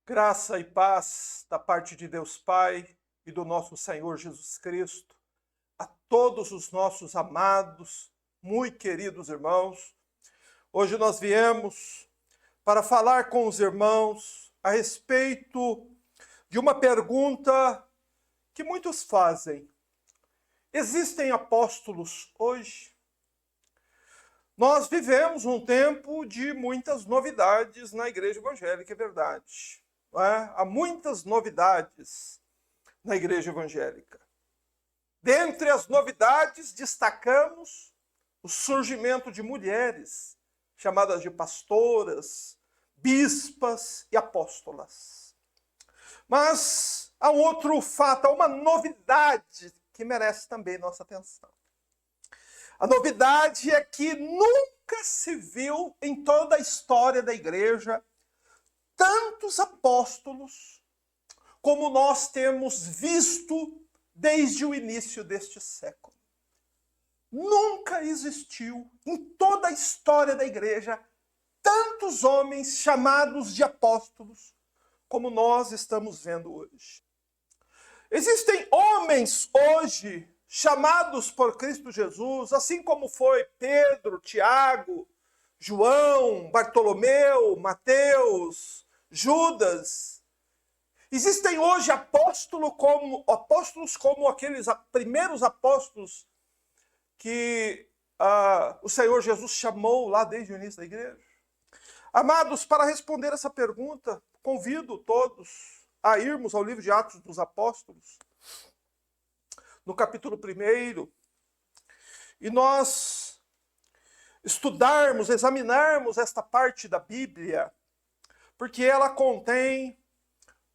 Graça e paz da parte de Deus Pai e do nosso Senhor Jesus Cristo, a todos os nossos amados, muito queridos irmãos. Hoje nós viemos para falar com os irmãos a respeito de uma pergunta que muitos fazem. Existem apóstolos hoje? Nós vivemos um tempo de muitas novidades na igreja evangélica, é verdade. Há muitas novidades na igreja evangélica. Dentre as novidades, destacamos o surgimento de mulheres, chamadas de pastoras, bispas e apóstolas. Mas há um outro fato, há uma novidade que merece também nossa atenção. A novidade é que nunca se viu em toda a história da igreja tantos apóstolos como nós temos visto desde o início deste século. Nunca existiu em toda a história da igreja tantos homens chamados de apóstolos como nós estamos vendo hoje. Existem homens hoje chamados por Cristo Jesus, assim como foi Pedro, Tiago, João, Bartolomeu, Mateus, Judas. Existem hoje apóstolos como aqueles primeiros apóstolos que o Senhor Jesus chamou lá desde o início da igreja. Amados, para responder essa pergunta, convido todos a irmos ao livro de Atos dos Apóstolos, no capítulo 1, e nós estudarmos, examinarmos esta parte da Bíblia, porque ela contém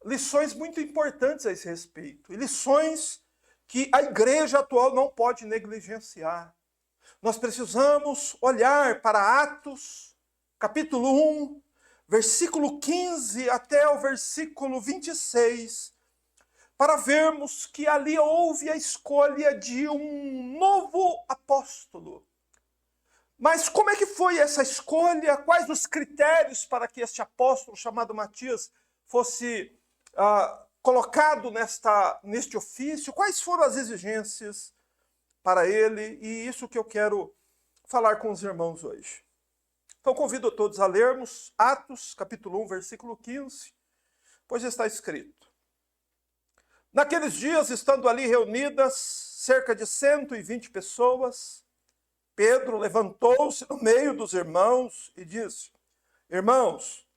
lições muito importantes a esse respeito, e lições que a igreja atual não pode negligenciar. Nós precisamos olhar para Atos, capítulo 1, versículo 15 até o versículo 26, para vermos que ali houve a escolha de um novo apóstolo. Mas como é que foi essa escolha? Quais os critérios para que este apóstolo chamado Matias fosse colocado neste ofício? Quais foram as exigências para ele? E isso que eu quero falar com os irmãos hoje. Então convido todos a lermos Atos, capítulo 1, versículo 15, pois está escrito: Naqueles dias, estando ali reunidas cerca de 120 pessoas, Pedro levantou-se no meio dos irmãos e disse: Irmãos,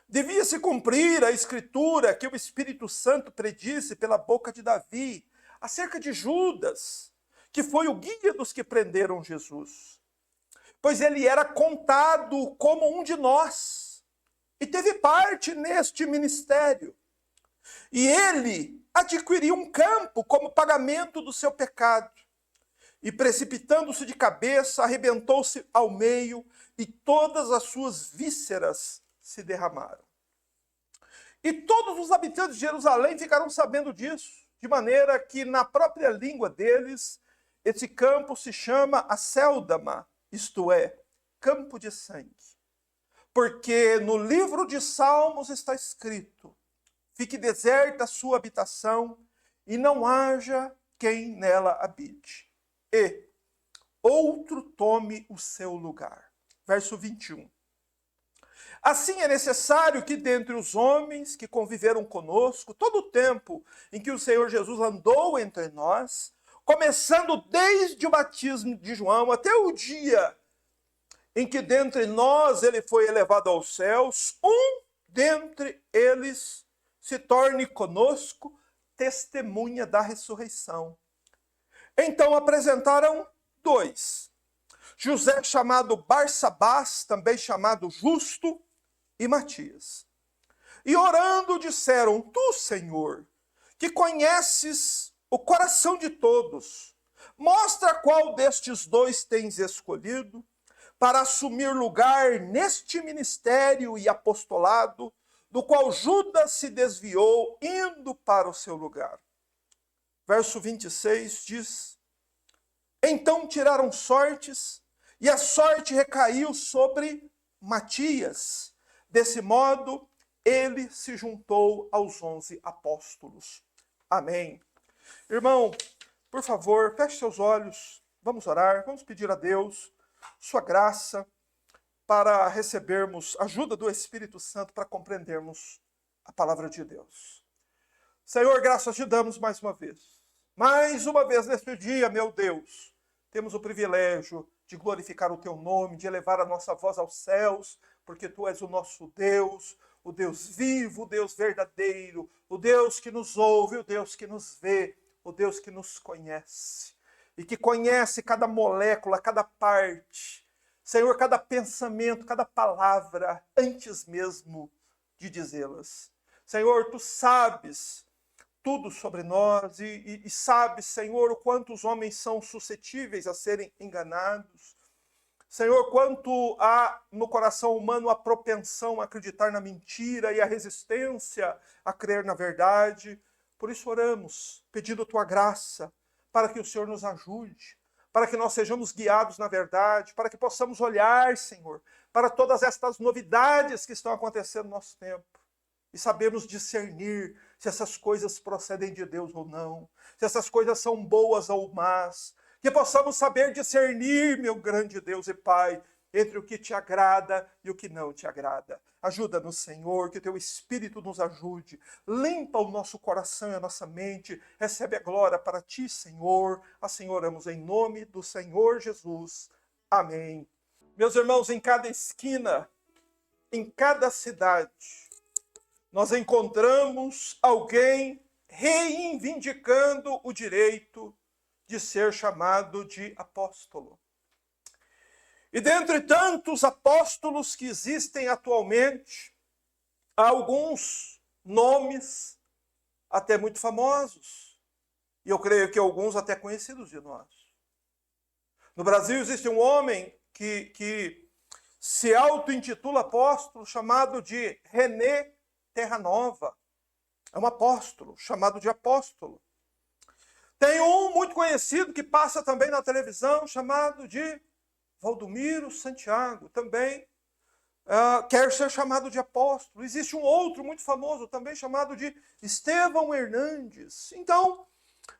devia-se cumprir a escritura que o Espírito Santo predisse pela boca de Davi acerca de Judas, que foi o guia dos que prenderam Jesus. Pois ele era contado como um de nós e teve parte neste ministério. E ele adquiriu um campo como pagamento do seu pecado. E precipitando-se de cabeça, arrebentou-se ao meio, e todas as suas vísceras se derramaram. E todos os habitantes de Jerusalém ficaram sabendo disso, de maneira que na própria língua deles, esse campo se chama Acéldama, isto é, campo de sangue. Porque no livro de Salmos está escrito: fique deserta a sua habitação, e não haja quem nela habite. E outro tome o seu lugar. Verso 21. Assim é necessário que dentre os homens que conviveram conosco, todo o tempo em que o Senhor Jesus andou entre nós, começando desde o batismo de João até o dia em que dentre nós ele foi elevado aos céus, um dentre eles se torne conosco testemunha da ressurreição. Então apresentaram 2. José chamado Barsabás, também chamado Justo, e Matias. E orando disseram: Tu, Senhor, que conheces o coração de todos, mostra qual destes 2 tens escolhido para assumir lugar neste ministério e apostolado, do qual Judas se desviou, indo para o seu lugar. Verso 26 diz: Então tiraram sortes, e a sorte recaiu sobre Matias. Desse modo, ele se juntou aos 11 apóstolos. Amém. Irmão, por favor, feche seus olhos, vamos orar, vamos pedir a Deus sua graça para recebermos ajuda do Espírito Santo para compreendermos a palavra de Deus. Senhor, graças te damos mais uma vez. Mais uma vez neste dia, meu Deus, temos o privilégio de glorificar o teu nome, de elevar a nossa voz aos céus, porque tu és o nosso Deus, o Deus vivo, o Deus verdadeiro, o Deus que nos ouve, o Deus que nos vê, o Deus que nos conhece. E que conhece cada molécula, cada parte, Senhor, cada pensamento, cada palavra, antes mesmo de dizê-las. Senhor, tu sabes tudo sobre nós e sabes, Senhor, o quanto os homens são suscetíveis a serem enganados. Senhor, quanto há no coração humano a propensão a acreditar na mentira e a resistência a crer na verdade. Por isso oramos, pedindo tua graça, para que o Senhor nos ajude, para que nós sejamos guiados na verdade, para que possamos olhar, Senhor, para todas estas novidades que estão acontecendo no nosso tempo e sabermos discernir se essas coisas procedem de Deus ou não, se essas coisas são boas ou más, que possamos saber discernir, meu grande Deus e Pai, entre o que te agrada e o que não te agrada. Ajuda-nos, Senhor, que teu Espírito nos ajude. Limpa o nosso coração e a nossa mente. Recebe a glória para ti, Senhor. Assim oramos em nome do Senhor Jesus. Amém. Meus irmãos, em cada esquina, em cada cidade, nós encontramos alguém reivindicando o direito de ser chamado de apóstolo. E dentre tantos apóstolos que existem atualmente, há alguns nomes até muito famosos, e eu creio que alguns até conhecidos de nós. No Brasil existe um homem que se auto-intitula apóstolo, chamado de René Terranova. É um apóstolo, chamado de apóstolo. Tem um muito conhecido que passa também na televisão, chamado de Valdomiro Santiago, também quer ser chamado de apóstolo. Existe um outro muito famoso, também chamado de Estevão Hernandes. Então,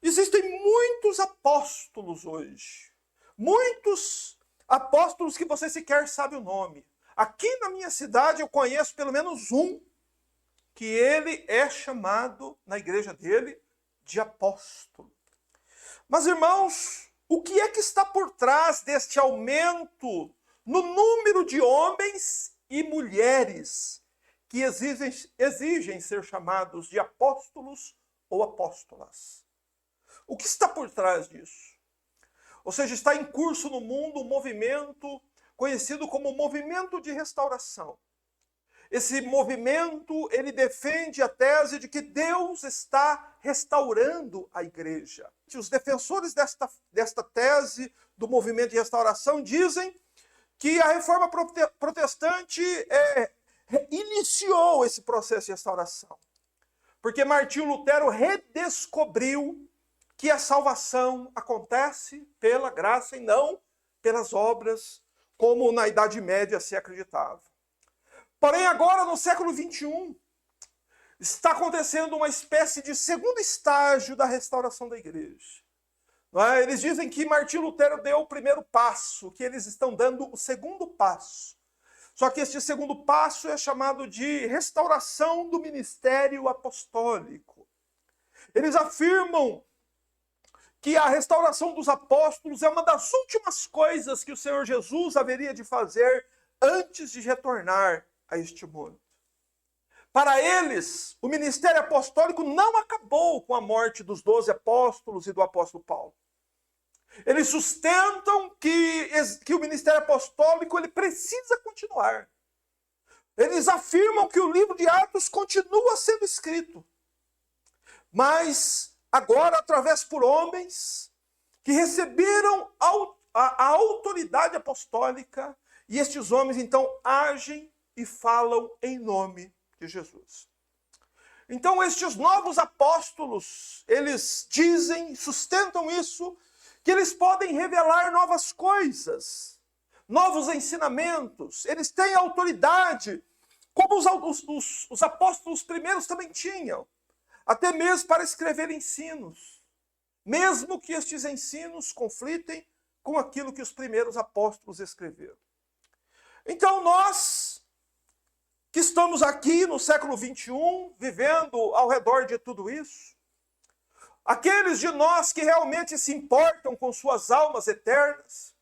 existem muitos apóstolos hoje. Muitos apóstolos que você sequer sabe o nome. Aqui na minha cidade eu conheço pelo menos um, que ele é chamado, na igreja dele, de apóstolo. Mas, irmãos, o que é que está por trás deste aumento no número de homens e mulheres que exigem ser chamados de apóstolos ou apóstolas? O que está por trás disso? Ou seja, está em curso no mundo um movimento conhecido como movimento de restauração. Esse movimento, ele defende a tese de que Deus está restaurando a igreja. Os defensores desta tese do movimento de restauração dizem que a reforma protestante iniciou esse processo de restauração. Porque Martinho Lutero redescobriu que a salvação acontece pela graça e não pelas obras, como na Idade Média se acreditava. Porém, agora, no século XXI, está acontecendo uma espécie de segundo estágio da restauração da igreja. Eles dizem que Martinho Lutero deu o primeiro passo, que eles estão dando o segundo passo. Só que este segundo passo é chamado de restauração do ministério apostólico. Eles afirmam que a restauração dos apóstolos é uma das últimas coisas que o Senhor Jesus haveria de fazer antes de retornar a este mundo. Para eles, o ministério apostólico não acabou com a morte dos 12 apóstolos e do apóstolo Paulo. Eles sustentam que o ministério apostólico ele precisa continuar. Eles afirmam que o livro de Atos continua sendo escrito, mas agora através por homens que receberam a autoridade apostólica, e estes homens então agem e falam em nome de Jesus. Então estes novos apóstolos, eles dizem, sustentam isso, que eles podem revelar novas coisas, novos ensinamentos, eles têm autoridade como os apóstolos primeiros também tinham, até mesmo para escrever ensinos, mesmo que estes ensinos conflitem com aquilo que os primeiros apóstolos escreveram. Então nós, que estamos aqui no século 21, vivendo ao redor de tudo isso, aqueles de nós que realmente se importam com suas almas eternas,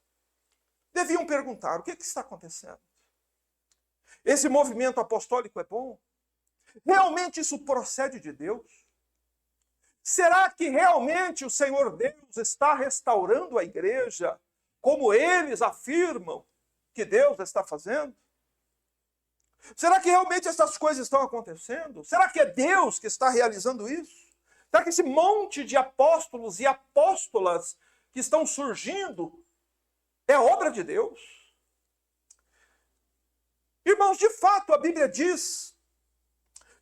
deviam perguntar: o que está acontecendo? Esse movimento apostólico é bom? Realmente isso procede de Deus? Será que realmente o Senhor Deus está restaurando a igreja, como eles afirmam que Deus está fazendo? Será que realmente essas coisas estão acontecendo? Será que é Deus que está realizando isso? Será que esse monte de apóstolos e apóstolas que estão surgindo é obra de Deus? Irmãos, de fato a Bíblia diz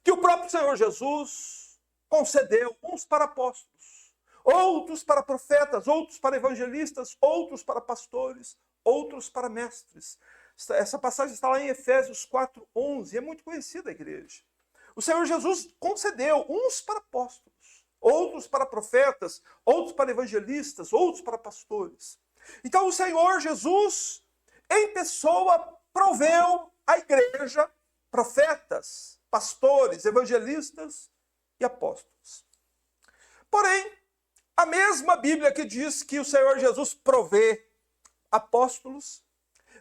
que o próprio Senhor Jesus concedeu uns para apóstolos, outros para profetas, outros para evangelistas, outros para pastores, outros para mestres. Essa passagem está lá em Efésios 4:11, é muito conhecida a igreja. O Senhor Jesus concedeu uns para apóstolos, outros para profetas, outros para evangelistas, outros para pastores. Então o Senhor Jesus, em pessoa, proveu a igreja profetas, pastores, evangelistas e apóstolos. Porém, a mesma Bíblia que diz que o Senhor Jesus provê apóstolos,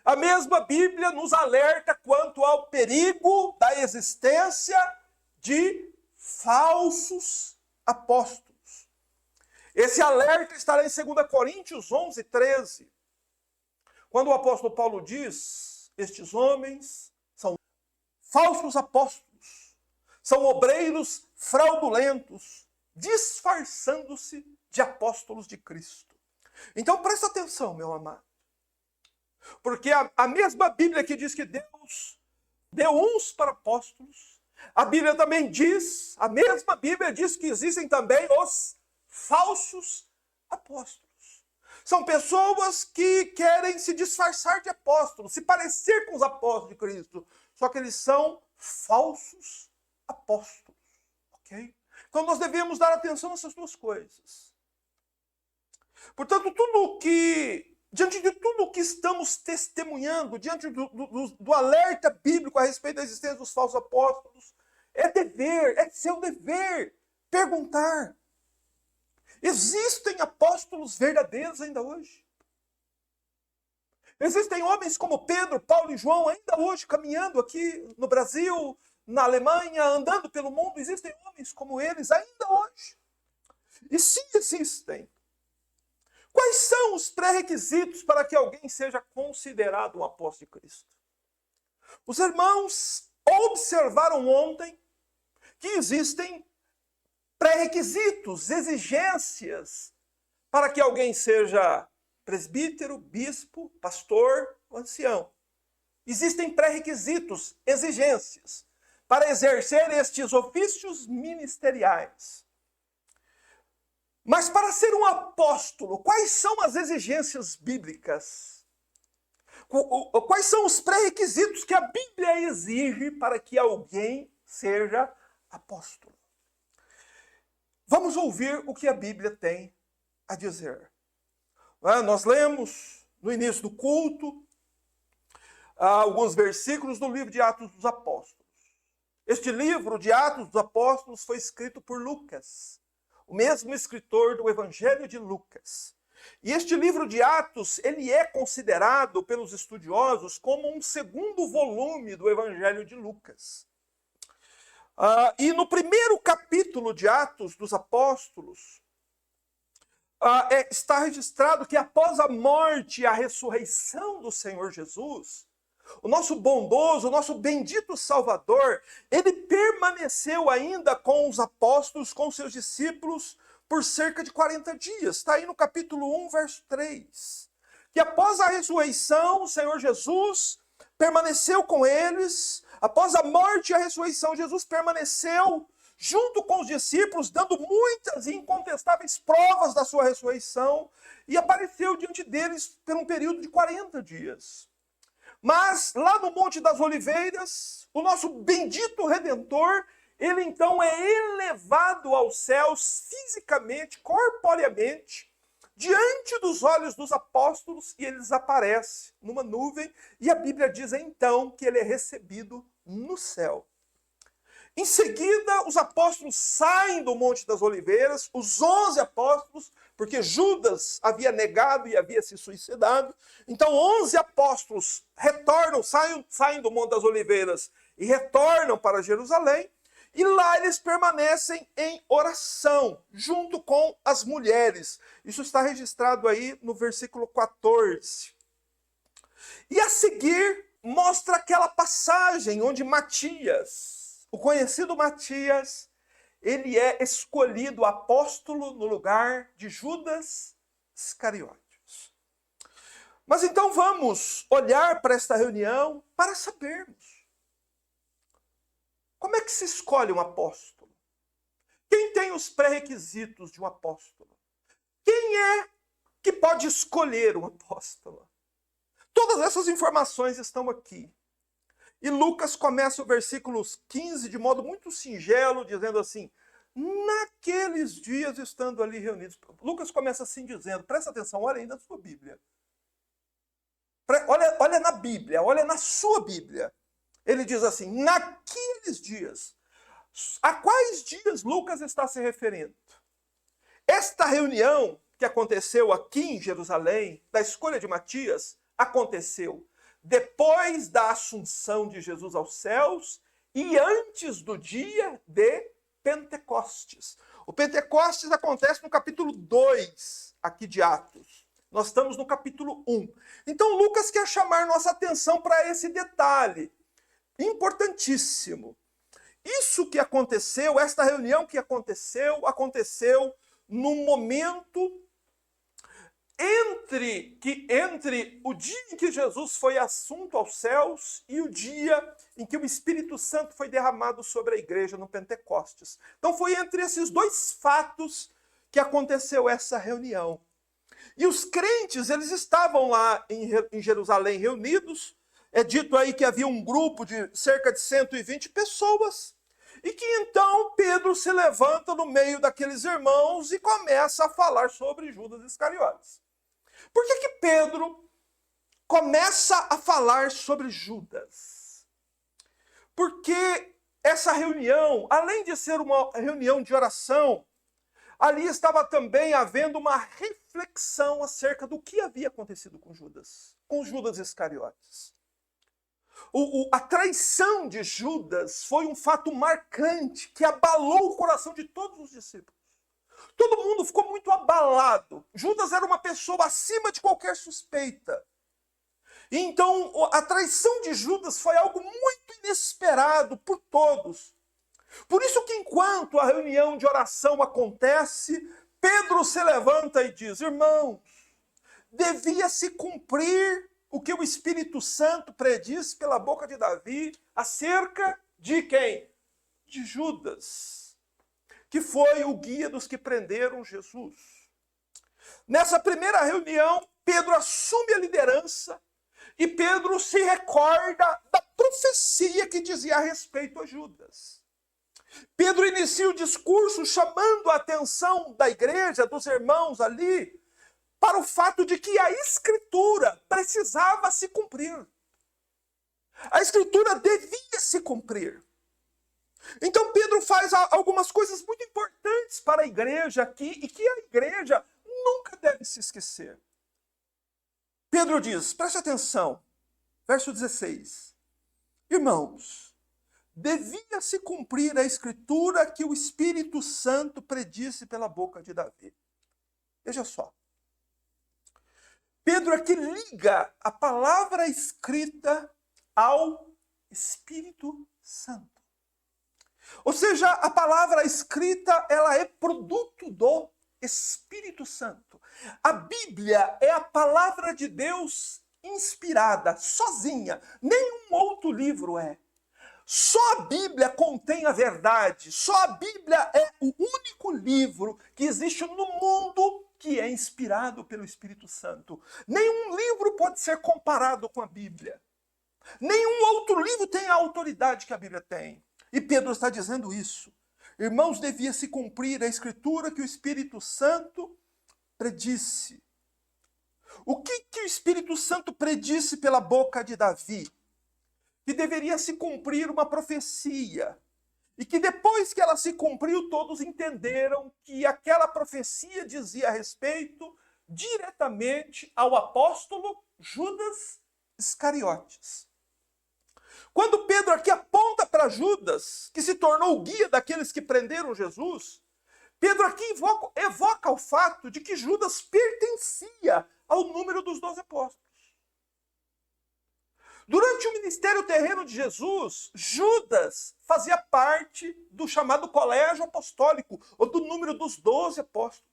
a mesma Bíblia nos alerta quanto ao perigo da existência de falsos apóstolos. Esse alerta está lá em 2 Coríntios 11:13, quando o apóstolo Paulo diz: estes homens são falsos apóstolos, são obreiros fraudulentos, disfarçando-se de apóstolos de Cristo. Então presta atenção, meu amado, porque a mesma Bíblia que diz que Deus deu uns para apóstolos, a Bíblia também diz, a mesma Bíblia diz que existem também os falsos apóstolos. São pessoas que querem se disfarçar de apóstolos, se parecer com os apóstolos de Cristo, só que eles são falsos apóstolos, ok? Então nós devemos dar atenção a essas duas coisas. Portanto, diante de tudo o que estamos testemunhando, diante do alerta bíblico a respeito da existência dos falsos apóstolos, é seu dever perguntar: existem apóstolos verdadeiros ainda hoje? Existem homens como Pedro, Paulo e João ainda hoje caminhando aqui no Brasil, na Alemanha, andando pelo mundo? Existem homens como eles ainda hoje? E se existem, quais são os pré-requisitos para que alguém seja considerado um apóstolo de Cristo? Os irmãos observaram ontem que existem pré-requisitos, exigências para que alguém seja presbítero, bispo, pastor ou ancião. Existem pré-requisitos, exigências para exercer estes ofícios ministeriais. Mas para ser um apóstolo, quais são as exigências bíblicas? Quais são os pré-requisitos que a Bíblia exige para que alguém seja apóstolo? Vamos ouvir o que a Bíblia tem a dizer. Nós lemos no início do culto alguns versículos do livro de Atos dos Apóstolos. Este livro de Atos dos Apóstolos foi escrito por Lucas, o mesmo escritor do Evangelho de Lucas. E este livro de Atos, ele é considerado pelos estudiosos como um segundo volume do Evangelho de Lucas. E no primeiro capítulo de Atos dos Apóstolos, está registrado que após a morte e a ressurreição do Senhor Jesus, o nosso bondoso, o nosso bendito Salvador, ele permaneceu ainda com os apóstolos, com seus discípulos, por cerca de 40 dias. Está aí no capítulo 1, verso 3. Que após a ressurreição, o Senhor Jesus permaneceu com eles. Após a morte e a ressurreição, Jesus permaneceu junto com os discípulos, dando muitas e incontestáveis provas da sua ressurreição, e apareceu diante deles por um período de 40 dias. Mas lá no Monte das Oliveiras, o nosso bendito Redentor, ele então é elevado aos céus fisicamente, corporeamente, diante dos olhos dos apóstolos, e ele desaparece numa nuvem, e a Bíblia diz então que ele é recebido no céu. Em seguida, os apóstolos saem do Monte das Oliveiras, os 11 apóstolos, porque Judas havia negado e havia se suicidado. Então, 11 apóstolos retornam, saem do Monte das Oliveiras e retornam para Jerusalém. E lá eles permanecem em oração, junto com as mulheres. Isso está registrado aí no versículo 14. E a seguir, mostra aquela passagem onde Matias, o conhecido Matias, ele é escolhido apóstolo no lugar de Judas Iscariotes. Mas então vamos olhar para esta reunião para sabermos como é que se escolhe um apóstolo. Quem tem os pré-requisitos de um apóstolo? Quem é que pode escolher um apóstolo? Todas essas informações estão aqui. E Lucas começa o versículo 15 de modo muito singelo, dizendo assim: naqueles dias estando ali reunidos. Lucas começa assim dizendo, presta atenção, olha aí na sua Bíblia. Olha na Bíblia, olha na sua Bíblia. Ele diz assim, naqueles dias. A quais dias Lucas está se referindo? Esta reunião que aconteceu aqui em Jerusalém, da escolha de Matias, aconteceu depois da assunção de Jesus aos céus e antes do dia de Pentecostes. O Pentecostes acontece no capítulo 2 aqui de Atos. Nós estamos no capítulo 1. Então Lucas quer chamar nossa atenção para esse detalhe importantíssimo. Isso que aconteceu, esta reunião que aconteceu num momento entre o dia em que Jesus foi assunto aos céus e o dia em que o Espírito Santo foi derramado sobre a igreja no Pentecostes. Então foi entre esses dois fatos que aconteceu essa reunião. E os crentes, eles estavam lá em Jerusalém reunidos. É dito aí que havia um grupo de cerca de 120 pessoas. E que então Pedro se levanta no meio daqueles irmãos e começa a falar sobre Judas Iscariotes. Por que Pedro começa a falar sobre Judas? Porque essa reunião, além de ser uma reunião de oração, ali estava também havendo uma reflexão acerca do que havia acontecido com Judas Iscariotes. A traição de Judas foi um fato marcante que abalou o coração de todos os discípulos. Todo mundo ficou muito abalado. Judas era uma pessoa acima de qualquer suspeita. Então, a traição de Judas foi algo muito inesperado por todos. Por isso que enquanto a reunião de oração acontece, Pedro se levanta e diz, irmãos, devia se cumprir o que o Espírito Santo predisse pela boca de Davi acerca de quem? De Judas, que foi o guia dos que prenderam Jesus. Nessa primeira reunião, Pedro assume a liderança e Pedro se recorda da profecia que dizia a respeito a Judas. Pedro inicia o discurso chamando a atenção da igreja, dos irmãos ali, para o fato de que a Escritura precisava se cumprir. A Escritura devia se cumprir. Então Pedro faz algumas coisas muito importantes para a igreja aqui e que a igreja nunca deve se esquecer. Pedro diz, preste atenção, verso 16. Irmãos, devia se cumprir a Escritura que o Espírito Santo predisse pela boca de Davi. Veja só. Pedro aqui liga a palavra escrita ao Espírito Santo. Ou seja, a palavra escrita, ela é produto do Espírito Santo. A Bíblia é a palavra de Deus inspirada, sozinha. Nenhum outro livro é. Só a Bíblia contém a verdade. Só a Bíblia é o único livro que existe no mundo que é inspirado pelo Espírito Santo. Nenhum livro pode ser comparado com a Bíblia. Nenhum outro livro tem a autoridade que a Bíblia tem. E Pedro está dizendo isso. Irmãos, devia se cumprir a escritura que o Espírito Santo predisse. O que o Espírito Santo predisse pela boca de Davi? Que deveria se cumprir uma profecia. E que depois que ela se cumpriu, todos entenderam que aquela profecia dizia a respeito diretamente ao apóstolo Judas Iscariotes. Quando Pedro aqui aponta para Judas, que se tornou o guia daqueles que prenderam Jesus, Pedro aqui evoca o fato de que Judas pertencia ao número dos 12 apóstolos. Durante o ministério terreno de Jesus, Judas fazia parte do chamado colégio apostólico, ou do número dos 12 apóstolos.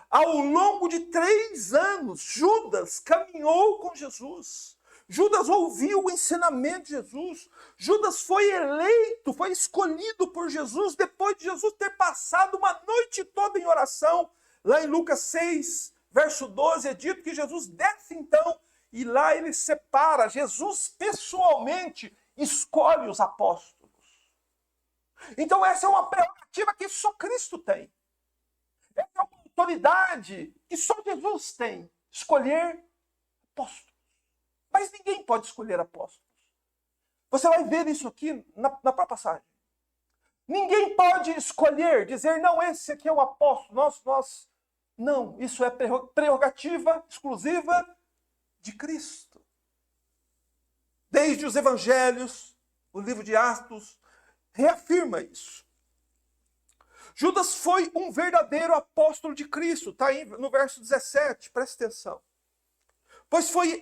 Ao longo de 3 anos, Judas caminhou com Jesus. Judas ouviu o ensinamento de Jesus. Judas foi eleito, foi escolhido por Jesus depois de Jesus ter passado uma noite toda em oração. Lá em Lucas 6, verso 12, é dito que Jesus desce então e lá ele separa. Jesus pessoalmente escolhe os apóstolos. Então essa é uma prerrogativa que só Cristo tem. Essa é uma autoridade que só Jesus tem. Escolher apóstolos. Mas ninguém pode escolher apóstolos. Você vai ver isso aqui na própria passagem. Ninguém pode escolher, dizer, não, esse aqui é o apóstolo. Não, isso é prerrogativa exclusiva de Cristo. Desde os evangelhos, o livro de Atos, reafirma isso. Judas foi um verdadeiro apóstolo de Cristo. Está aí no verso 17, presta atenção.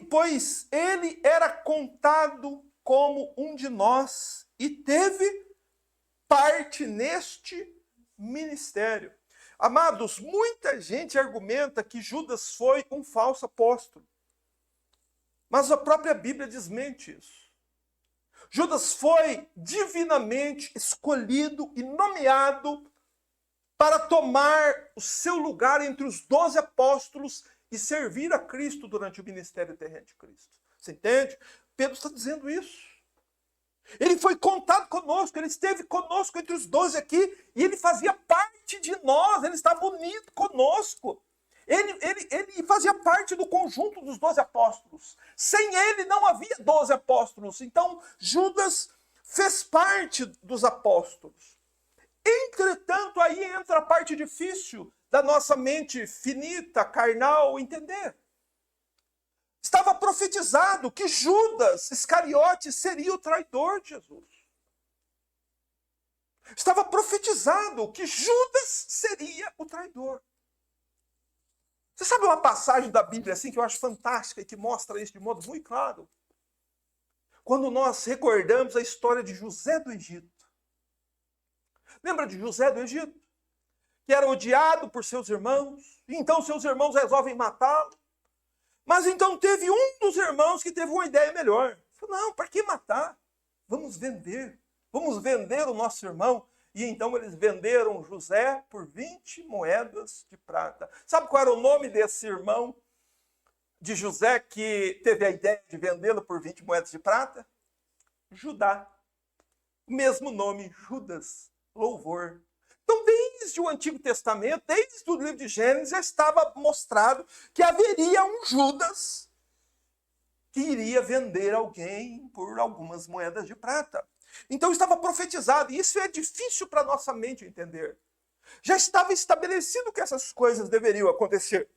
Pois ele era contado como um de nós e teve parte neste ministério. Amados, muita gente argumenta que Judas foi um falso apóstolo. Mas a própria Bíblia desmente isso. Judas foi divinamente escolhido e nomeado para tomar o seu lugar entre os 12 apóstolos e servir a Cristo durante o ministério terreno de Cristo. Você entende? Pedro está dizendo isso. Ele foi contado conosco, ele esteve conosco entre os 12 aqui, e ele fazia parte de nós, ele estava unido conosco. Ele fazia parte do conjunto dos 12 apóstolos. Sem ele não havia 12 apóstolos. Então, Judas fez parte dos apóstolos. Entretanto, aí entra a parte difícil da nossa mente finita, carnal, entender. Estava profetizado que Judas Iscariotes seria o traidor de Jesus. Estava profetizado que Judas seria o traidor. Você sabe uma passagem da Bíblia assim que eu acho fantástica e que mostra isso de modo muito claro? Quando nós recordamos a história de José do Egito. Lembra de José do Egito? Que era odiado por seus irmãos, e então seus irmãos resolvem matá-lo. Mas então teve um dos irmãos que teve uma ideia melhor. Falou, não, para que matar? Vamos vender o nosso irmão. E então eles venderam José por 20 moedas de prata. Sabe qual era o nome desse irmão de José que teve a ideia de vendê-lo por 20 moedas de prata? Judá. O mesmo nome, Judas, louvor. Então, desde o Antigo Testamento, desde o livro de Gênesis, já estava mostrado que haveria um Judas que iria vender alguém por algumas moedas de prata. Então, estava profetizado, e isso é difícil para a nossa mente entender. Já estava estabelecido que essas coisas deveriam acontecer.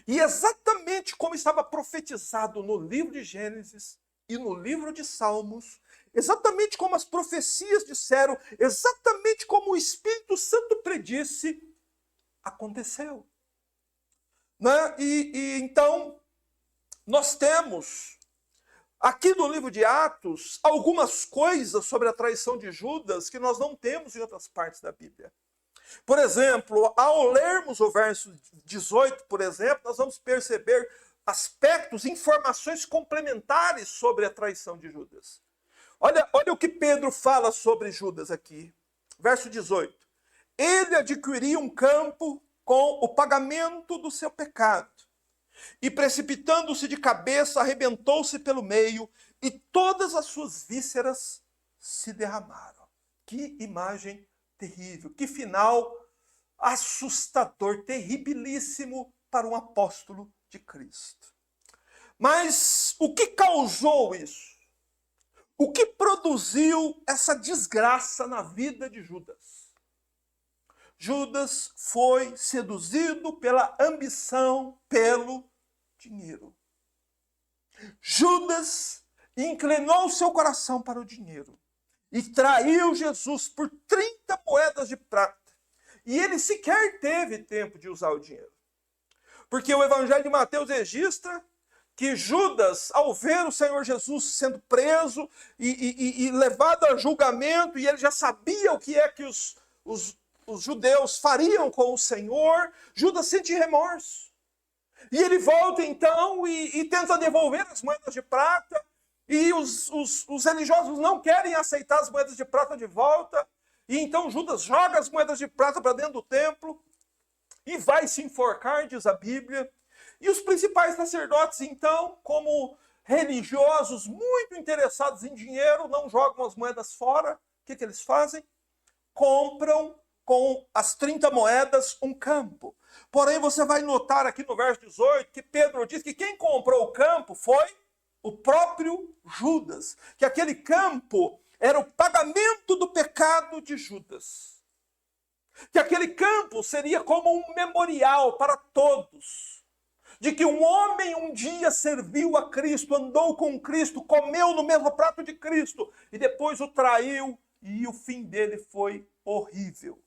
E exatamente como estava profetizado no livro de Gênesis e no livro de Salmos, exatamente como as profecias disseram, exatamente como o Espírito Santo predisse, aconteceu. Né? Então, nós temos aqui no livro de Atos algumas coisas sobre a traição de Judas que nós não temos em outras partes da Bíblia. Por exemplo, ao lermos o verso 18, por exemplo, nós vamos perceber aspectos, informações complementares sobre a traição de Judas. Olha o que Pedro fala sobre Judas aqui. Verso 18. Ele adquiria um campo com o pagamento do seu pecado. e precipitando-se de cabeça, arrebentou-se pelo meio, e todas as suas vísceras se derramaram. Que imagem terrível, que final assustador, terribilíssimo para um apóstolo de Cristo. Mas o que causou isso? O que produziu essa desgraça na vida de Judas? Judas foi seduzido pela ambição, pelo dinheiro. Judas inclinou seu coração para o dinheiro e traiu Jesus por 30 moedas de prata. E ele sequer teve tempo de usar o dinheiro. Porque o Evangelho de Mateus registra que Judas, ao ver o Senhor Jesus sendo preso e levado a julgamento, e ele já sabia o que é que os judeus fariam com o Senhor, Judas sente remorso. E ele volta então e tenta devolver as moedas de prata, e os religiosos não querem aceitar as moedas de prata de volta, e então Judas joga as moedas de prata para dentro do templo e vai se enforcar, diz a Bíblia. E os principais sacerdotes, então, como religiosos muito interessados em dinheiro, não jogam as moedas fora. O que eles fazem? Compram com as 30 moedas um campo. Porém, você vai notar aqui no verso 18 que Pedro diz que quem comprou o campo foi o próprio Judas. Que aquele campo era o pagamento do pecado de Judas. Que aquele campo seria como um memorial para todos. De que um homem um dia serviu a Cristo, andou com Cristo, comeu no mesmo prato de Cristo, e depois o traiu, e o fim dele foi horrível.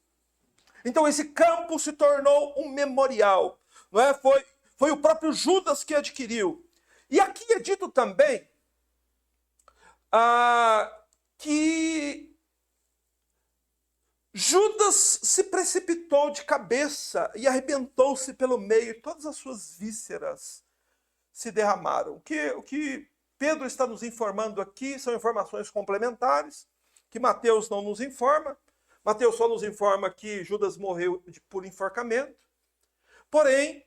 Então esse campo se tornou um memorial, não é? Foi o próprio Judas que adquiriu. E aqui é dito também que Judas se precipitou de cabeça e arrebentou-se pelo meio, e todas as suas vísceras se derramaram. O que Pedro está nos informando aqui são informações complementares, que Mateus não nos informa. Mateus só nos informa que Judas morreu por enforcamento. Porém,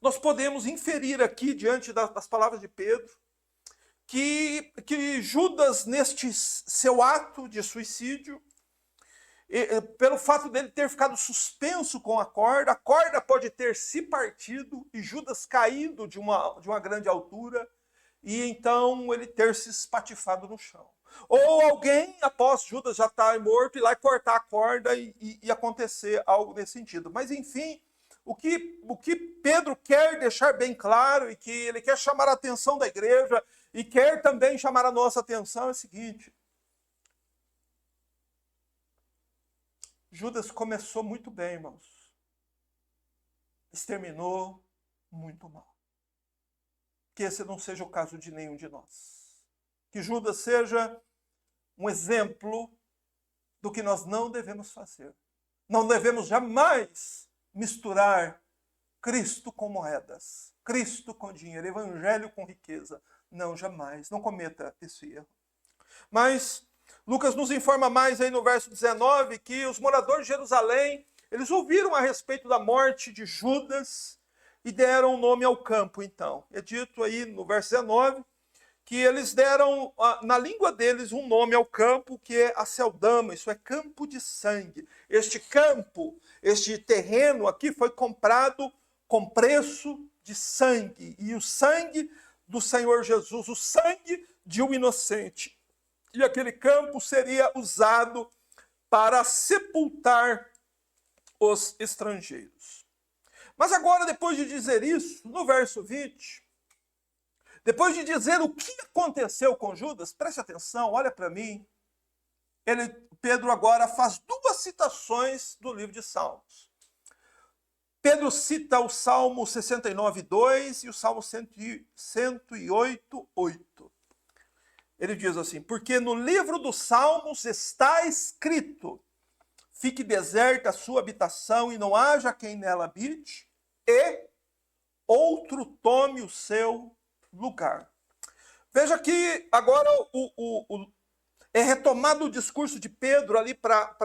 nós podemos inferir aqui, diante das palavras de Pedro, que Judas, neste seu ato de suicídio, pelo fato dele ter ficado suspenso com a corda pode ter se partido e Judas caído de uma grande altura e então ele ter se espatifado no chão. Ou alguém, após Judas já estar morto, ir lá e cortar a corda e acontecer algo nesse sentido. Mas enfim, o que Pedro quer deixar bem claro e que ele quer chamar a atenção da igreja e quer também chamar a nossa atenção é o seguinte: Judas começou muito bem, irmãos. Mas terminou muito mal. Que esse não seja o caso de nenhum de nós. Que Judas seja um exemplo do que nós não devemos fazer. Não devemos jamais misturar Cristo com moedas, Cristo com dinheiro, evangelho com riqueza. Não, jamais. Não cometa esse erro. Mas Lucas nos informa mais aí no verso 19 que os moradores de Jerusalém, eles ouviram a respeito da morte de Judas e deram nome ao campo, então. É dito aí no verso 19 que eles deram, na língua deles, um nome ao campo que é Aceldama, isso é campo de sangue. Este campo, este terreno aqui foi comprado com preço de sangue. E o sangue do Senhor Jesus, o sangue de um inocente. E aquele campo seria usado para sepultar os estrangeiros. Mas agora, depois de dizer isso, no verso 20, depois de dizer o que aconteceu com Judas, preste atenção, olha para mim. Pedro agora faz duas citações do livro de Salmos. Pedro cita o Salmo 69:2 e o Salmo 108:8. Ele diz assim: porque no livro dos Salmos está escrito: fique deserta a sua habitação e não haja quem nela habite, e outro tome o seu lugar. Veja que agora é retomado o discurso de Pedro ali para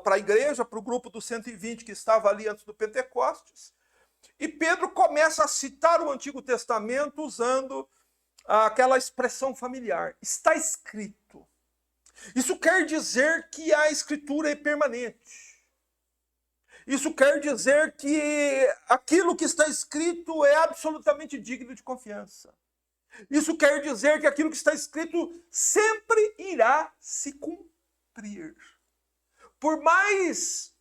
a igreja, para o grupo dos 120 que estava ali antes do Pentecostes. E Pedro começa a citar o Antigo Testamento usando aquela expressão familiar. Está escrito. Isso quer dizer que a escritura é permanente. Isso quer dizer que aquilo que está escrito é absolutamente digno de confiança. Isso quer dizer que aquilo que está escrito sempre irá se cumprir. Por mais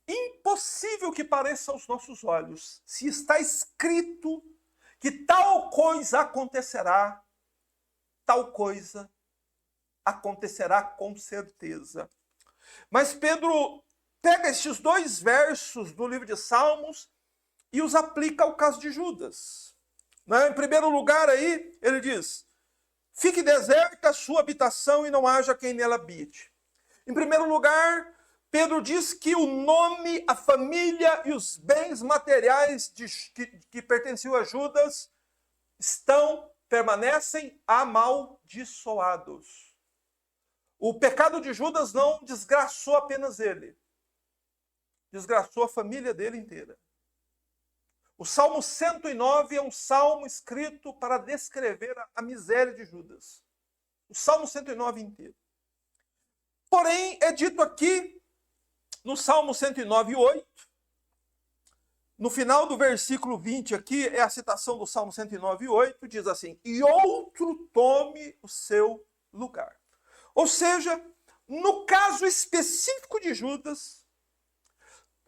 impossível que pareça aos nossos olhos, se está escrito que tal coisa acontecerá, tal coisa acontecerá com certeza. Mas Pedro pega estes 2 versos do livro de Salmos e os aplica ao caso de Judas. Em primeiro lugar aí, ele diz: fique deserta a sua habitação e não haja quem nela habite. Em primeiro lugar, Pedro diz que o nome, a família e os bens materiais que pertenciam a Judas permanecem amaldiçoados. O pecado de Judas não desgraçou apenas ele, desgraçou a família dele inteira. O Salmo 109 é um salmo escrito para descrever a miséria de Judas. O Salmo 109 inteiro. Porém, é dito aqui, no Salmo 109:8, no final do versículo 20 aqui, é a citação do Salmo 109:8, diz assim: e outro tome o seu lugar. Ou seja, no caso específico de Judas,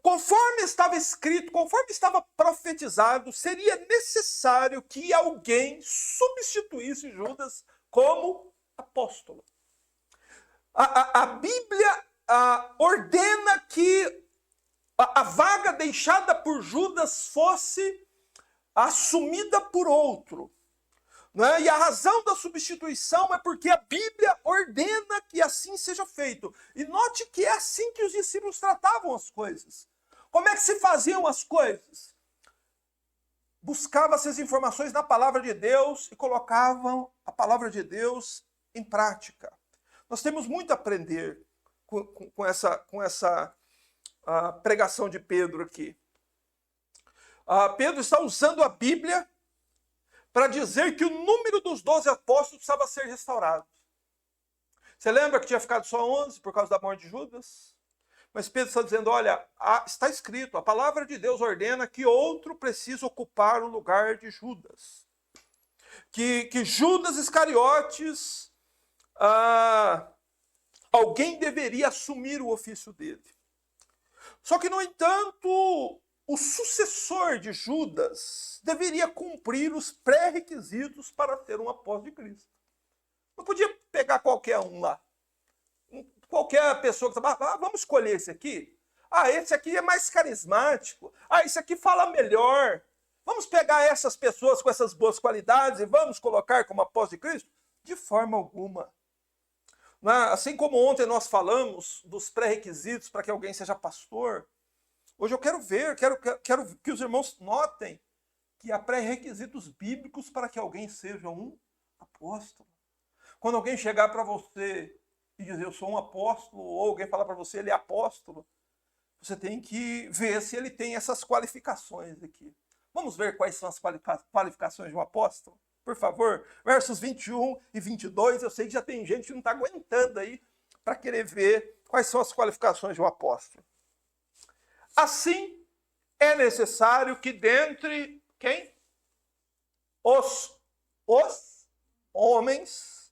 conforme estava escrito, conforme estava profetizado, seria necessário que alguém substituísse Judas como apóstolo. A Bíblia ordena que a vaga deixada por Judas fosse assumida por outro. Né? E a razão da substituição é porque a Bíblia ordena que assim seja feito. E note que é assim que os discípulos tratavam as coisas. Como é que se faziam as coisas? Buscavam-se as informações na palavra de Deus e colocavam a palavra de Deus em prática. Nós temos muito a aprender com essa pregação de Pedro aqui. Pedro está usando a Bíblia para dizer que o número dos 12 apóstolos precisava ser restaurado. Você lembra que tinha ficado só 11 por causa da morte de Judas? Mas Pedro está dizendo, olha, está escrito, a palavra de Deus ordena que outro precisa ocupar o lugar de Judas. Que Judas Iscariotes, alguém deveria assumir o ofício dele. Só que, no entanto, o sucessor de Judas deveria cumprir os pré-requisitos para ser um apóstolo de Cristo. Não podia pegar qualquer um lá. Qualquer pessoa que estava, vamos escolher esse aqui? Esse aqui é mais carismático. Esse aqui fala melhor. Vamos pegar essas pessoas com essas boas qualidades e vamos colocar como apóstolo de Cristo? De forma alguma. Assim como ontem nós falamos dos pré-requisitos para que alguém seja pastor, hoje eu quero que os irmãos notem que há pré-requisitos bíblicos para que alguém seja um apóstolo. Quando alguém chegar para você e dizer eu sou um apóstolo, ou alguém falar para você ele é apóstolo, você tem que ver se ele tem essas qualificações aqui. Vamos ver quais são as qualificações de um apóstolo? Por favor, versos 21 e 22, eu sei que já tem gente que não está aguentando aí para querer ver quais são as qualificações de um apóstolo. Assim, é necessário que dentre quem? Os homens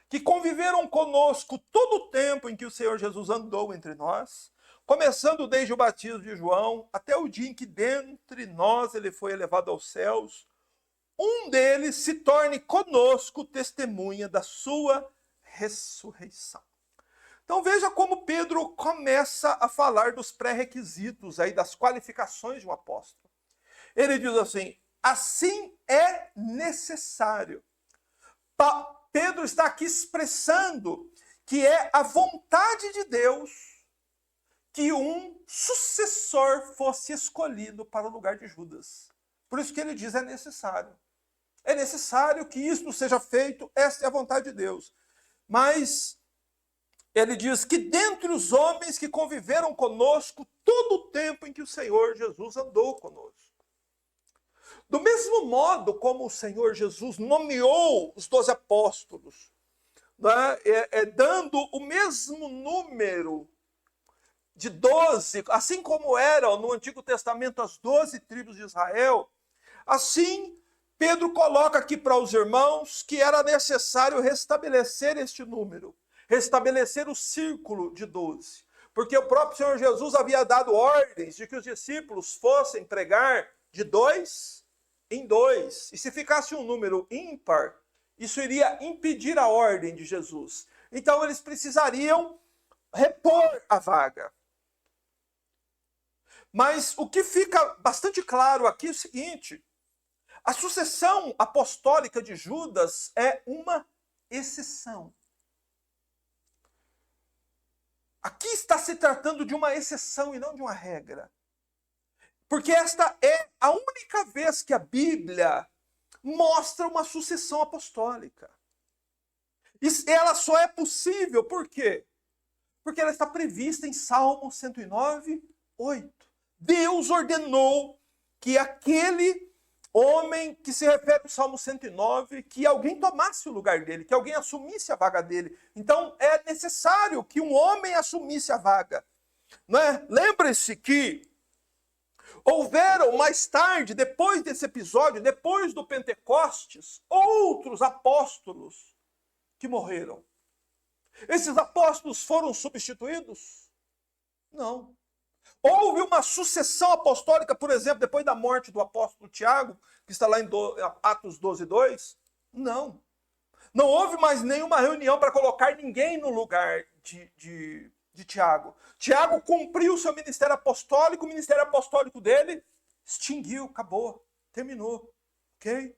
que conviveram conosco todo o tempo em que o Senhor Jesus andou entre nós, começando desde o batismo de João, até o dia em que dentre nós ele foi elevado aos céus, um deles se torne conosco testemunha da sua ressurreição. Então veja como Pedro começa a falar dos pré-requisitos, aí, das qualificações de um apóstolo. Ele diz assim é necessário. Pedro está aqui expressando que é a vontade de Deus que um sucessor fosse escolhido para o lugar de Judas. Por isso que ele diz é necessário. É necessário que isto seja feito, esta é a vontade de Deus. Mas ele diz que dentre os homens que conviveram conosco todo o tempo em que o Senhor Jesus andou conosco. Do mesmo modo como o Senhor Jesus nomeou os 12 apóstolos, né, dando o mesmo número de 12, assim como eram no Antigo Testamento as 12 tribos de Israel, assim Pedro coloca aqui para os irmãos que era necessário restabelecer este número, restabelecer o círculo de 12. Porque o próprio Senhor Jesus havia dado ordens de que os discípulos fossem pregar de 2 em 2. E se ficasse um número ímpar, isso iria impedir a ordem de Jesus. Então eles precisariam repor a vaga. Mas o que fica bastante claro aqui é o seguinte: a sucessão apostólica de Judas é uma exceção. Aqui está se tratando de uma exceção e não de uma regra. Porque esta é a única vez que a Bíblia mostra uma sucessão apostólica. E ela só é possível, por quê? Porque ela está prevista em Salmo 109, 8. Deus ordenou que aquele homem que se refere ao Salmo 109, que alguém tomasse o lugar dele, que alguém assumisse a vaga dele. Então é necessário que um homem assumisse a vaga. Não é? Lembre-se que houveram mais tarde, depois desse episódio, depois do Pentecostes, outros apóstolos que morreram. Esses apóstolos foram substituídos? Não. Houve uma sucessão apostólica, por exemplo, depois da morte do apóstolo Tiago, que está lá em Atos 12, 2? Não. Não houve mais nenhuma reunião para colocar ninguém no lugar de Tiago. Tiago cumpriu o seu ministério apostólico, o ministério apostólico dele extinguiu, acabou, terminou. Ok?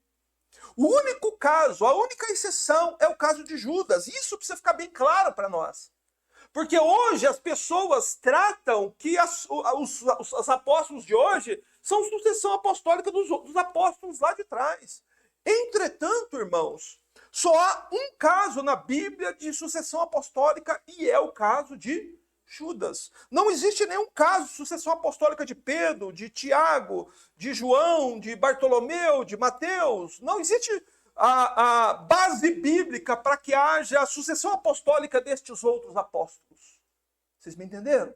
O único caso, a única exceção é o caso de Judas. Isso precisa ficar bem claro para nós. Porque hoje as pessoas tratam que os apóstolos de hoje são sucessão apostólica dos apóstolos lá de trás. Entretanto, irmãos, só há um caso na Bíblia de sucessão apostólica e é o caso de Judas. Não existe nenhum caso de sucessão apostólica de Pedro, de Tiago, de João, de Bartolomeu, de Mateus. Não existe a base bíblica para que haja a sucessão apostólica destes outros apóstolos. Vocês me entenderam?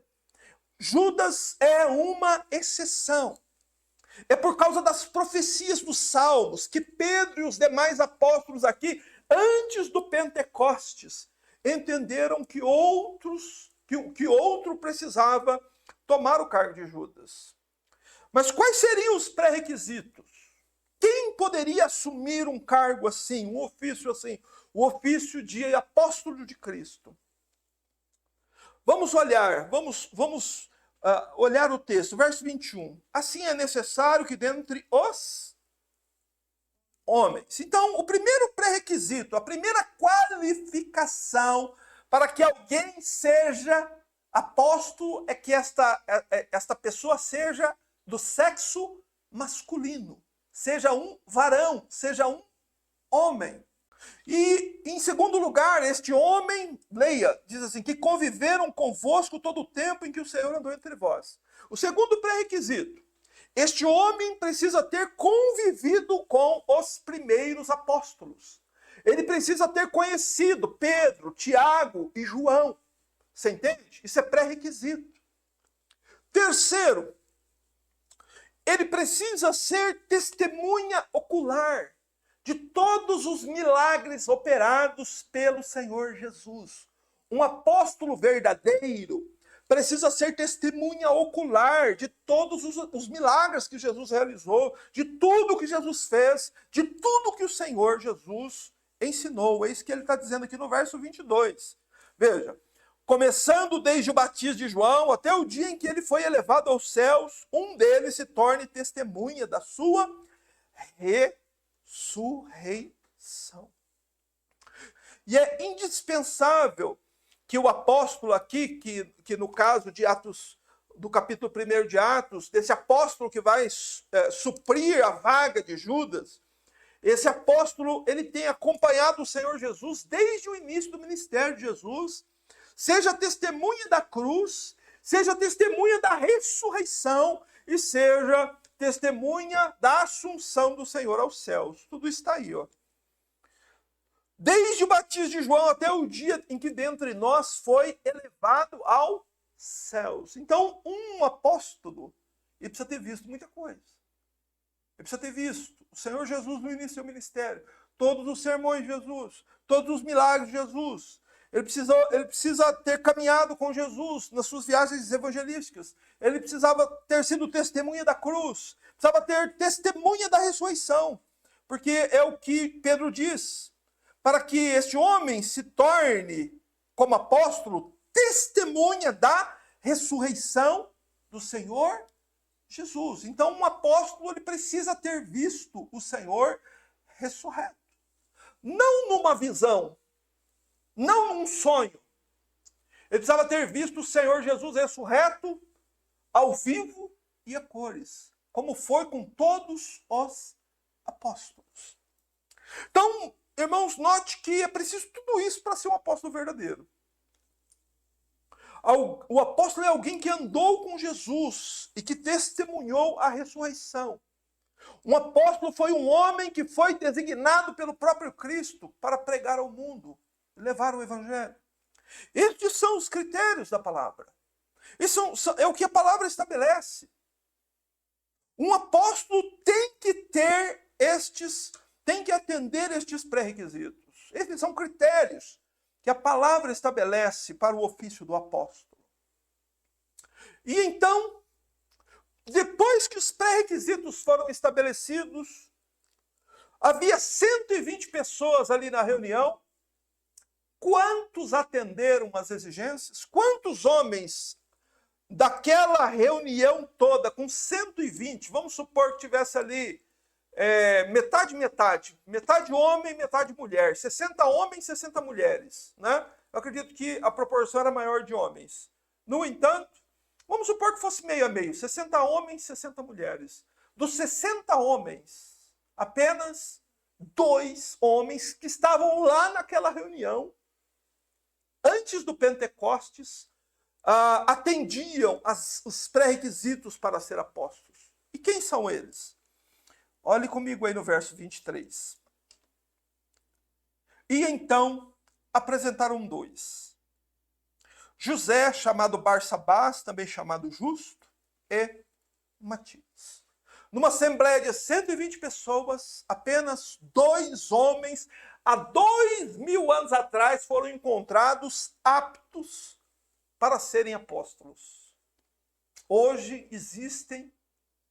Judas é uma exceção. É por causa das profecias dos Salmos que Pedro e os demais apóstolos aqui, antes do Pentecostes, entenderam que outro precisava tomar o cargo de Judas. Mas quais seriam os pré-requisitos? Quem poderia assumir um cargo assim, um ofício assim, o ofício de apóstolo de Cristo? Vamos olhar o texto, verso 21. Assim é necessário que dentre os homens. Então, o primeiro pré-requisito, a primeira qualificação para que alguém seja apóstolo é que esta pessoa seja do sexo masculino. Seja um varão, seja um homem. E, em segundo lugar, este homem, leia, diz assim, que conviveram convosco todo o tempo em que o Senhor andou entre vós. O segundo pré-requisito, este homem precisa ter convivido com os primeiros apóstolos. Ele precisa ter conhecido Pedro, Tiago e João. Você entende? Isso é pré-requisito. Terceiro, ele precisa ser testemunha ocular de todos os milagres operados pelo Senhor Jesus. Um apóstolo verdadeiro precisa ser testemunha ocular de todos os milagres que Jesus realizou, de tudo que Jesus fez, de tudo que o Senhor Jesus ensinou. É isso que ele está dizendo aqui no verso 22. Veja. Começando desde o batismo de João até o dia em que ele foi elevado aos céus, um deles se torne testemunha da sua ressurreição. E é indispensável que o apóstolo aqui, que no caso de Atos, do capítulo 1 de Atos, desse apóstolo que vai suprir a vaga de Judas, esse apóstolo ele tem acompanhado o Senhor Jesus desde o início do ministério de Jesus, seja testemunha da cruz, seja testemunha da ressurreição e seja testemunha da assunção do Senhor aos céus. Tudo está aí, ó. Desde o batismo de João até o dia em que dentre nós foi elevado aos céus. Então, um apóstolo, ele precisa ter visto muita coisa. Ele precisa ter visto o Senhor Jesus no início do seu ministério, todos os sermões de Jesus, todos os milagres de Jesus. Ele precisa ter caminhado com Jesus nas suas viagens evangelísticas. Ele precisava ter sido testemunha da cruz. Precisava ter testemunha da ressurreição. Porque é o que Pedro diz. Para que este homem se torne, como apóstolo, testemunha da ressurreição do Senhor Jesus. Então, um apóstolo ele precisa ter visto o Senhor ressurreto. Não numa visão, não num sonho. Ele precisava ter visto o Senhor Jesus ressurreto ao vivo e a cores, como foi com todos os apóstolos. Então, irmãos, note que é preciso tudo isso para ser um apóstolo verdadeiro. O apóstolo é alguém que andou com Jesus e que testemunhou a ressurreição. Um apóstolo foi um homem que foi designado pelo próprio Cristo para pregar ao mundo, levar o evangelho. Estes são os critérios da palavra. Isso é o que a palavra estabelece. Um apóstolo tem que ter tem que atender estes pré-requisitos. Esses são critérios que a palavra estabelece para o ofício do apóstolo. E então, depois que os pré-requisitos foram estabelecidos, havia 120 pessoas ali na reunião. Quantos atenderam às exigências? Quantos homens daquela reunião toda, com 120, vamos supor que tivesse ali metade homem, metade mulher, 60 homens, 60 mulheres, né? Eu acredito que a proporção era maior de homens. No entanto, vamos supor que fosse meio a meio, 60 homens, 60 mulheres. Dos 60 homens, apenas 2 homens que estavam lá naquela reunião, antes do Pentecostes, atendiam os pré-requisitos para ser apóstolos. E quem são eles? Olhe comigo aí no verso 23. E então apresentaram 2. José, chamado Barsabás, também chamado Justo, e Matias. Numa assembleia de 120 pessoas, apenas 2 homens, há 2000 anos atrás, foram encontrados aptos para serem apóstolos. Hoje existem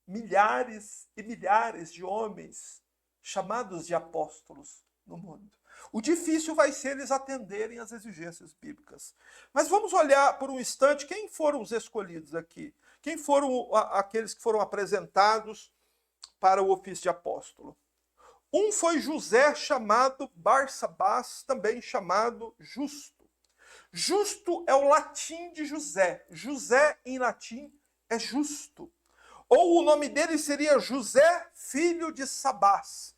milhares e milhares de homens chamados de apóstolos no mundo. O difícil vai ser eles atenderem às exigências bíblicas. Mas vamos olhar por um instante quem foram os escolhidos aqui. Quem foram aqueles que foram apresentados para o ofício de apóstolo. Um foi José, chamado Barsabás, também chamado Justo. Justo é o latim de José. José, em latim, é justo. Ou o nome dele seria José, filho de Sabás.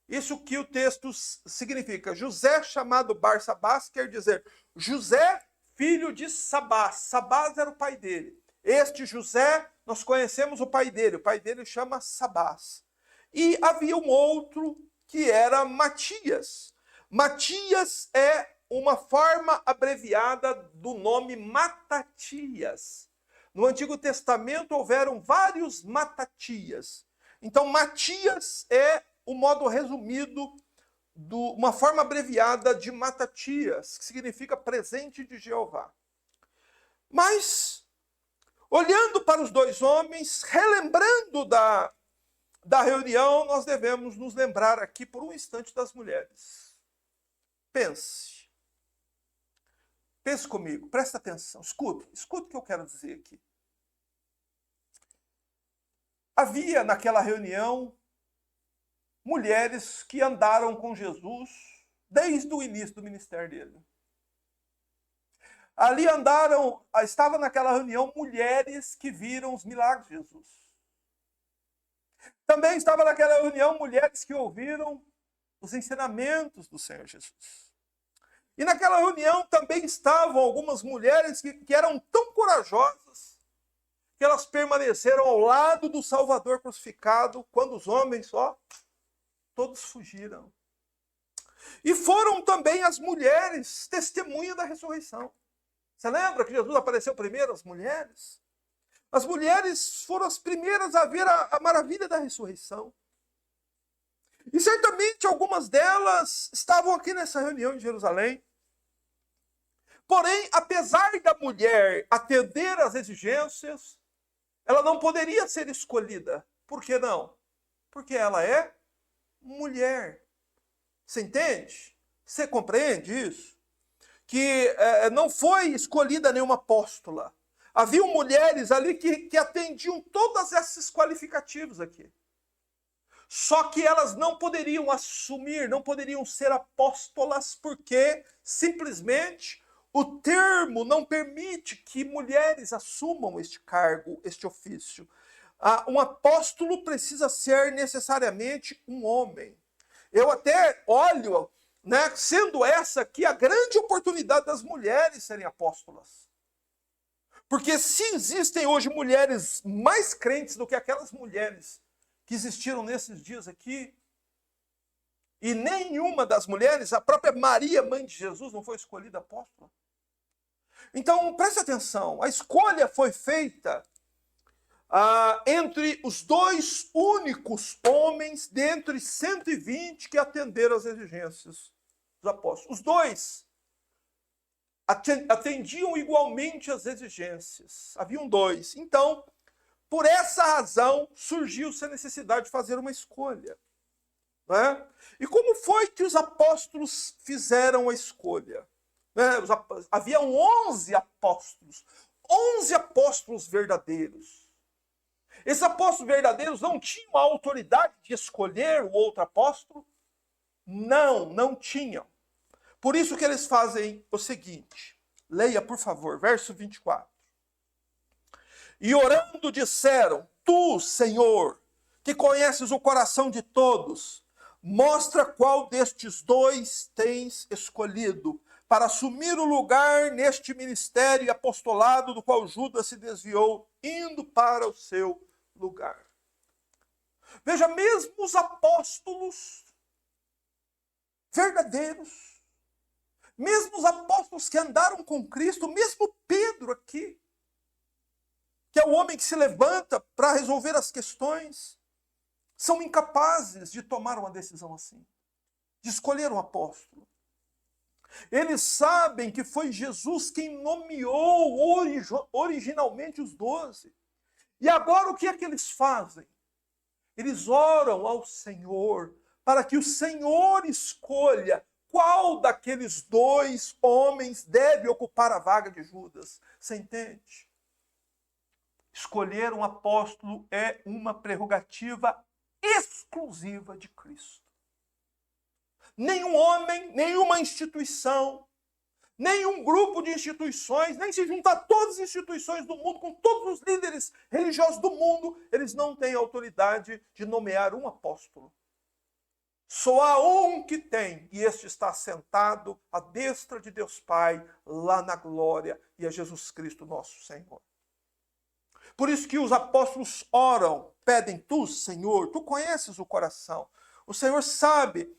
Isso que o texto significa. José, chamado Barsabás, quer dizer José, filho de Sabás. Sabás era o pai dele. Este José, nós conhecemos o pai dele. O pai dele chama Sabás. E havia um outro que era Matias. Matias é uma forma abreviada do nome Matatias. No Antigo Testamento houveram vários Matatias. Então, Matias é o modo resumido, uma forma abreviada de Matatias, que significa presente de Jeová. Mas, olhando para os 2 homens, relembrando da reunião, nós devemos nos lembrar aqui por um instante das mulheres. Pense comigo, presta atenção, escute o que eu quero dizer aqui. Havia naquela reunião mulheres que andaram com Jesus desde o início do ministério dele. Ali estavam naquela reunião mulheres que viram os milagres de Jesus. Também estava naquela reunião mulheres que ouviram os ensinamentos do Senhor Jesus. E naquela reunião também estavam algumas mulheres que eram tão corajosas que elas permaneceram ao lado do Salvador crucificado, quando os homens, todos fugiram. E foram também as mulheres testemunha da ressurreição. Você lembra que Jesus apareceu primeiro às mulheres? As mulheres foram as primeiras a ver a maravilha da ressurreição. E certamente algumas delas estavam aqui nessa reunião em Jerusalém. Porém, apesar da mulher atender às exigências, ela não poderia ser escolhida. Por que não? Porque ela é mulher. Você entende? Você compreende isso? Que não foi escolhida nenhuma apóstola. Havia mulheres ali que atendiam todos esses qualificativos aqui. Só que elas não poderiam assumir, não poderiam ser apóstolas, porque simplesmente o termo não permite que mulheres assumam este cargo, este ofício. Um apóstolo precisa ser necessariamente um homem. Eu até olho, sendo essa aqui a grande oportunidade das mulheres serem apóstolas. Porque se existem hoje mulheres mais crentes do que aquelas mulheres que existiram nesses dias aqui, e nenhuma das mulheres, a própria Maria, mãe de Jesus, não foi escolhida apóstola. Então, preste atenção, a escolha foi feita entre os dois únicos homens dentre 120 que atenderam às exigências dos apóstolos. Os dois atendiam igualmente às exigências. Haviam dois. Então, por essa razão, surgiu-se a necessidade de fazer uma escolha. Né? E como foi que os apóstolos fizeram a escolha? Haviam 11 apóstolos. 11 apóstolos verdadeiros. Esses apóstolos verdadeiros não tinham a autoridade de escolher o outro apóstolo? Não tinham. Por isso que eles fazem o seguinte. Leia, por favor, verso 24. E orando disseram, tu, Senhor, que conheces o coração de todos, mostra qual destes dois tens escolhido para assumir o lugar neste ministério e apostolado do qual Judas se desviou, indo para o seu lugar. Veja, mesmo os apóstolos verdadeiros, mesmo os apóstolos que andaram com Cristo, mesmo Pedro aqui, que é o homem que se levanta para resolver as questões, são incapazes de tomar uma decisão assim, de escolher um apóstolo. Eles sabem que foi Jesus quem nomeou originalmente os 12. E agora o que é que eles fazem? Eles oram ao Senhor para que o Senhor escolha qual daqueles dois homens deve ocupar a vaga de Judas. Você entende? Escolher um apóstolo é uma prerrogativa exclusiva de Cristo. Nenhum homem, nenhuma instituição, nenhum grupo de instituições, nem se juntar todas as instituições do mundo, com todos os líderes religiosos do mundo, eles não têm autoridade de nomear um apóstolo. Só há um que tem, e este está sentado à destra de Deus Pai, lá na glória, e é Jesus Cristo nosso Senhor. Por isso que os apóstolos oram, pedem, tu, Senhor, tu conheces o coração. O Senhor sabe,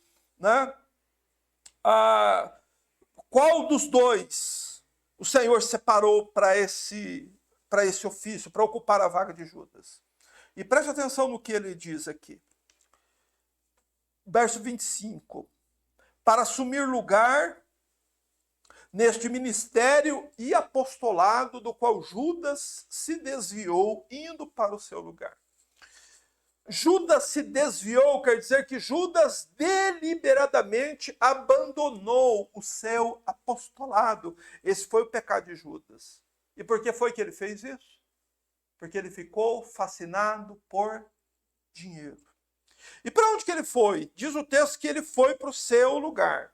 qual dos dois o Senhor separou para esse ofício, para ocupar a vaga de Judas. E preste atenção no que ele diz aqui. Verso 25. Para assumir lugar neste ministério e apostolado do qual Judas se desviou, indo para o seu lugar. Judas se desviou, quer dizer que Judas deliberadamente abandonou o seu apostolado. Esse foi o pecado de Judas. E por que foi que ele fez isso? Porque ele ficou fascinado por dinheiro. E para onde que ele foi? Diz o texto que ele foi para o seu lugar.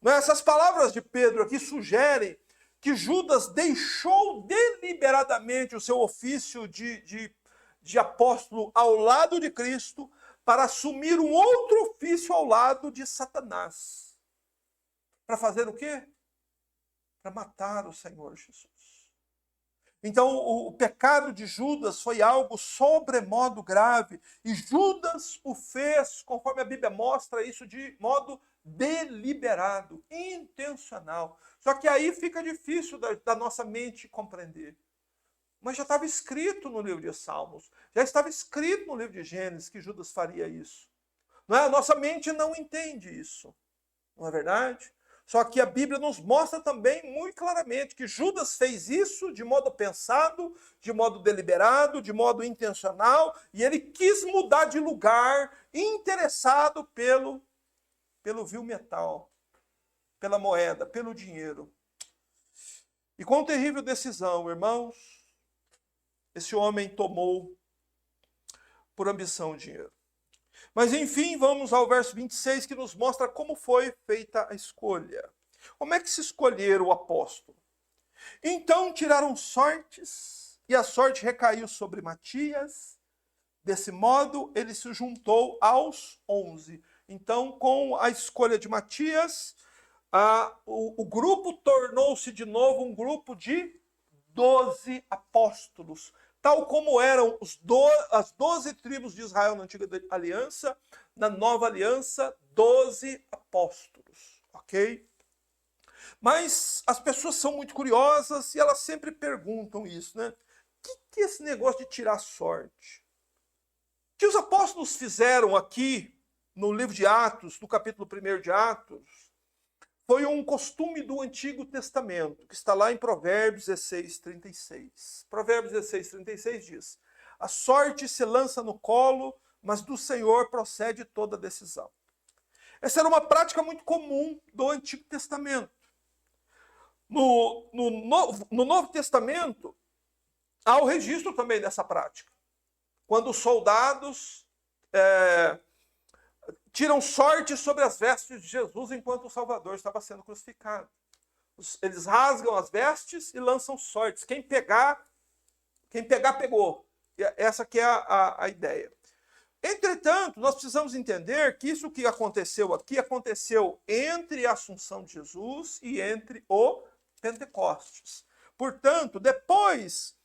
Essas palavras de Pedro aqui sugerem que Judas deixou deliberadamente o seu ofício de apóstolo ao lado de Cristo para assumir um outro ofício ao lado de Satanás. Para fazer o quê? Para matar o Senhor Jesus. Então, o pecado de Judas foi algo sobremodo grave. E Judas o fez, conforme a Bíblia mostra, isso de modo deliberado, intencional. Só que aí fica difícil da nossa mente compreender. Mas já estava escrito no livro de Salmos, já estava escrito no livro de Gênesis que Judas faria isso. Não é? A nossa mente não entende isso. Não é verdade? Só que a Bíblia nos mostra também muito claramente que Judas fez isso de modo pensado, de modo deliberado, de modo intencional, e ele quis mudar de lugar, interessado pelo vil metal, pela moeda, pelo dinheiro. E com terrível decisão, irmãos, esse homem tomou por ambição o dinheiro. Mas enfim, vamos ao verso 26, que nos mostra como foi feita a escolha. Como é que se escolheram o apóstolo? Então tiraram sortes, e a sorte recaiu sobre Matias. Desse modo, ele se juntou aos 11. Então, com a escolha de Matias, o grupo tornou-se de novo um grupo de 12 apóstolos. Tal como eram as 12 tribos de Israel na antiga aliança, na nova aliança, 12 apóstolos, ok? Mas as pessoas são muito curiosas e elas sempre perguntam isso, né? O que é esse negócio de tirar sorte? O que os apóstolos fizeram aqui no livro de Atos, no capítulo 1 de Atos, foi um costume do Antigo Testamento, que está lá em Provérbios 16, 36. Provérbios 16, 36 diz: a sorte se lança no colo, mas do Senhor procede toda decisão. Essa era uma prática muito comum do Antigo Testamento. No Novo Testamento, há o registro também dessa prática. Quando os soldados tiram sorte sobre as vestes de Jesus enquanto o Salvador estava sendo crucificado. Eles rasgam as vestes e lançam sortes. Quem pegar, pegou. Essa que é a ideia. Entretanto, nós precisamos entender que isso que aconteceu aqui aconteceu entre a Assunção de Jesus e entre o Pentecostes. Portanto, depois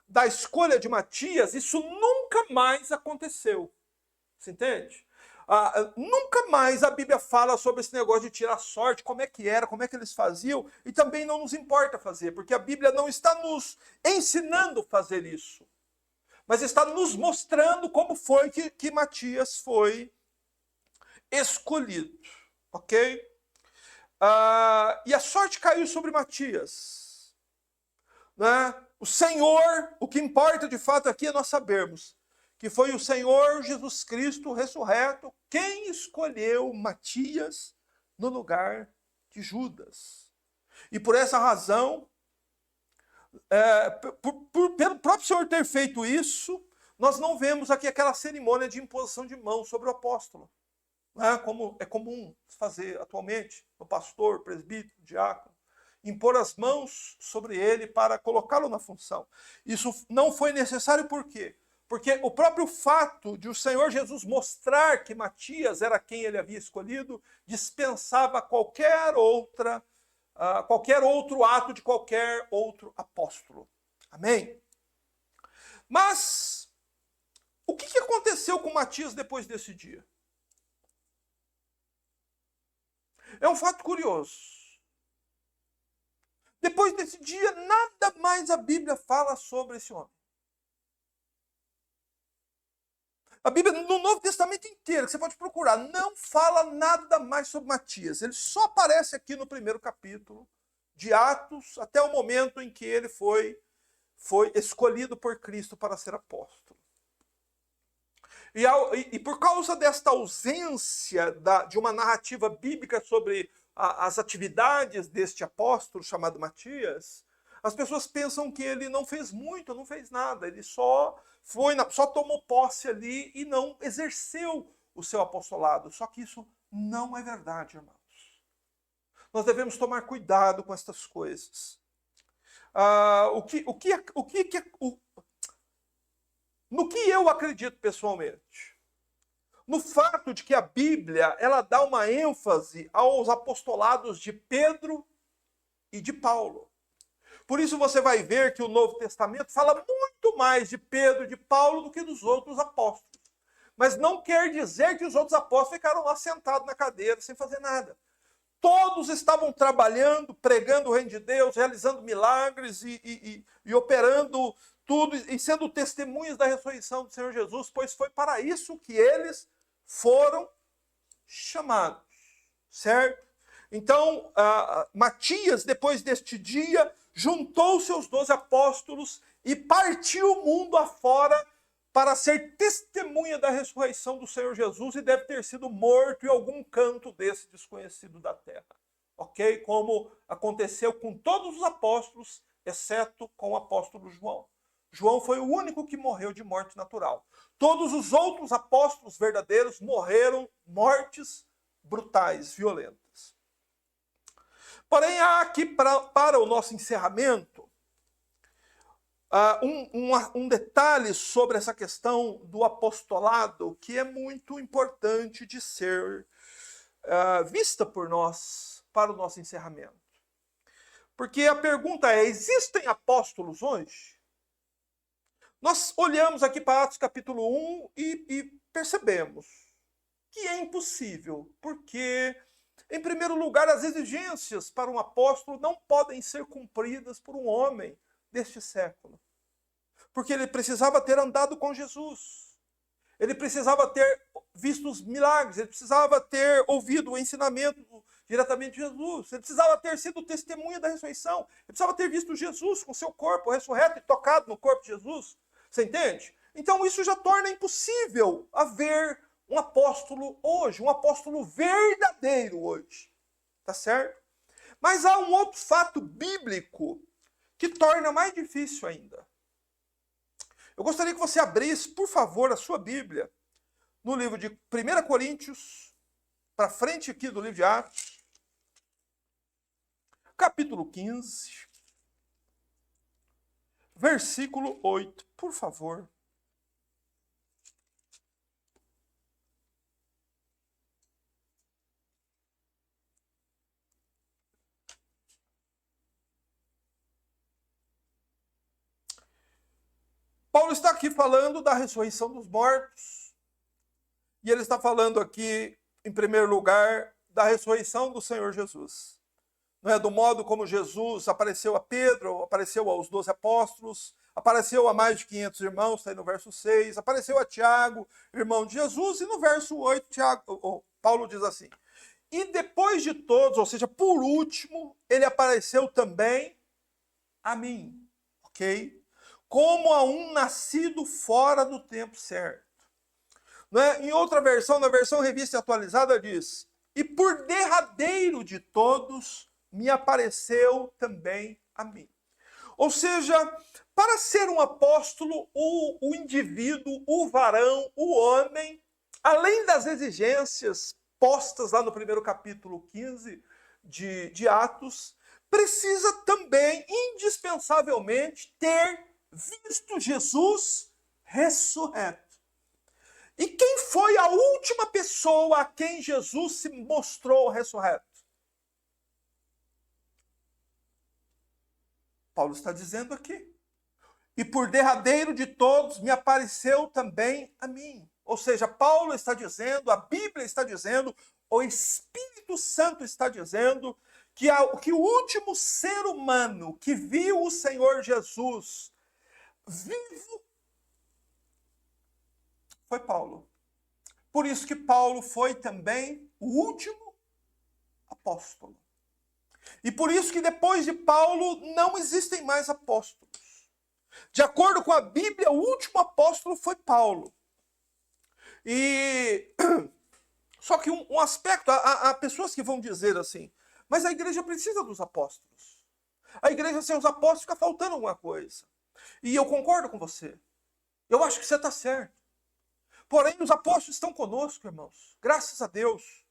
da escolha de Matias, isso nunca mais aconteceu. Você entende? Nunca mais a Bíblia fala sobre esse negócio de tirar sorte, como é que era, como é que eles faziam, e também não nos importa fazer, porque a Bíblia não está nos ensinando a fazer isso, mas está nos mostrando como foi que Matias foi escolhido, ok? E a sorte caiu sobre Matias, né? O Senhor, o que importa de fato aqui é nós sabermos que foi o Senhor Jesus Cristo ressurreto quem escolheu Matias no lugar de Judas. E por essa razão, pelo próprio Senhor ter feito isso, nós não vemos aqui aquela cerimônia de imposição de mãos sobre o apóstolo, né? Como é comum fazer atualmente no pastor, presbítero, diácono, impor as mãos sobre ele para colocá-lo na função. Isso não foi necessário por quê? Porque o próprio fato de o Senhor Jesus mostrar que Matias era quem ele havia escolhido dispensava qualquer outro ato de qualquer outro apóstolo. Amém? Mas o que aconteceu com Matias depois desse dia? É um fato curioso. Depois desse dia, nada mais a Bíblia fala sobre esse homem. A Bíblia, no Novo Testamento inteiro, que você pode procurar, não fala nada mais sobre Matias. Ele só aparece aqui no primeiro capítulo de Atos, até o momento em que ele foi escolhido por Cristo para ser apóstolo. E por causa desta ausência de uma narrativa bíblica sobre as atividades deste apóstolo chamado Matias, as pessoas pensam que ele não fez muito, não fez nada, ele só tomou posse ali e não exerceu o seu apostolado. Só que isso não é verdade, irmãos. Nós devemos tomar cuidado com estas coisas. No que eu acredito pessoalmente? No fato de que a Bíblia ela dá uma ênfase aos apostolados de Pedro e de Paulo. Por isso você vai ver que o Novo Testamento fala muito mais de Pedro e de Paulo do que dos outros apóstolos. Mas não quer dizer que os outros apóstolos ficaram lá sentados na cadeira sem fazer nada. Todos estavam trabalhando, pregando o reino de Deus, realizando milagres e operando tudo e sendo testemunhas da ressurreição do Senhor Jesus, pois foi para isso que eles foram chamados, certo? Então, Matias, depois deste dia, juntou seus 12 apóstolos e partiu o mundo afora para ser testemunha da ressurreição do Senhor Jesus, e deve ter sido morto em algum canto desse desconhecido da terra. Ok? Como aconteceu com todos os apóstolos, exceto com o apóstolo João. João foi o único que morreu de morte natural. Todos os outros apóstolos verdadeiros morreram mortes brutais, violentas. Porém, há aqui para o nosso encerramento um detalhe sobre essa questão do apostolado que é muito importante de ser vista por nós para o nosso encerramento. Porque a pergunta é: existem apóstolos hoje? Nós olhamos aqui para Atos capítulo 1 e percebemos que é impossível, porque, em primeiro lugar, as exigências para um apóstolo não podem ser cumpridas por um homem deste século. Porque ele precisava ter andado com Jesus. Ele precisava ter visto os milagres. Ele precisava ter ouvido o ensinamento diretamente de Jesus. Ele precisava ter sido testemunha da ressurreição. Ele precisava ter visto Jesus com seu corpo ressurreto e tocado no corpo de Jesus. Você entende? Então isso já torna impossível haver um apóstolo hoje, um apóstolo verdadeiro hoje. Tá certo? Mas há um outro fato bíblico que torna mais difícil ainda. Eu gostaria que você abrisse, por favor, a sua Bíblia no livro de 1 Coríntios, para frente aqui do livro de Atos, capítulo 15, versículo 8, por favor. Paulo está aqui falando da ressurreição dos mortos. E ele está falando aqui, em primeiro lugar, da ressurreição do Senhor Jesus. Não é? Do modo como Jesus apareceu a Pedro, apareceu aos 12 apóstolos, apareceu a mais de 500 irmãos, está aí no verso 6, apareceu a Tiago, irmão de Jesus, e no verso 8, Paulo diz assim: e depois de todos, ou seja, por último, ele apareceu também a mim, ok? Como a um nascido fora do tempo certo. Não é? Em outra versão, na versão revista atualizada, diz: e por derradeiro de todos me apareceu também a mim. Ou seja, para ser um apóstolo, o indivíduo, o varão, o homem, além das exigências postas lá no primeiro capítulo 15 de Atos, precisa também, indispensavelmente, ter visto Jesus ressurreto. E quem foi a última pessoa a quem Jesus se mostrou ressurreto? Paulo está dizendo aqui: e por derradeiro de todos me apareceu também a mim. Ou seja, Paulo está dizendo, a Bíblia está dizendo, o Espírito Santo está dizendo que o último ser humano que viu o Senhor Jesus vivo foi Paulo. Por isso que Paulo foi também o último apóstolo. E por isso que depois de Paulo não existem mais apóstolos. De acordo com a Bíblia, o último apóstolo foi Paulo. E só que um aspecto, há pessoas que vão dizer assim: mas a igreja precisa dos apóstolos. A igreja sem os apóstolos fica faltando alguma coisa. E eu concordo com você. Eu acho que você está certo. Porém, os apóstolos estão conosco, irmãos. Graças a Deus.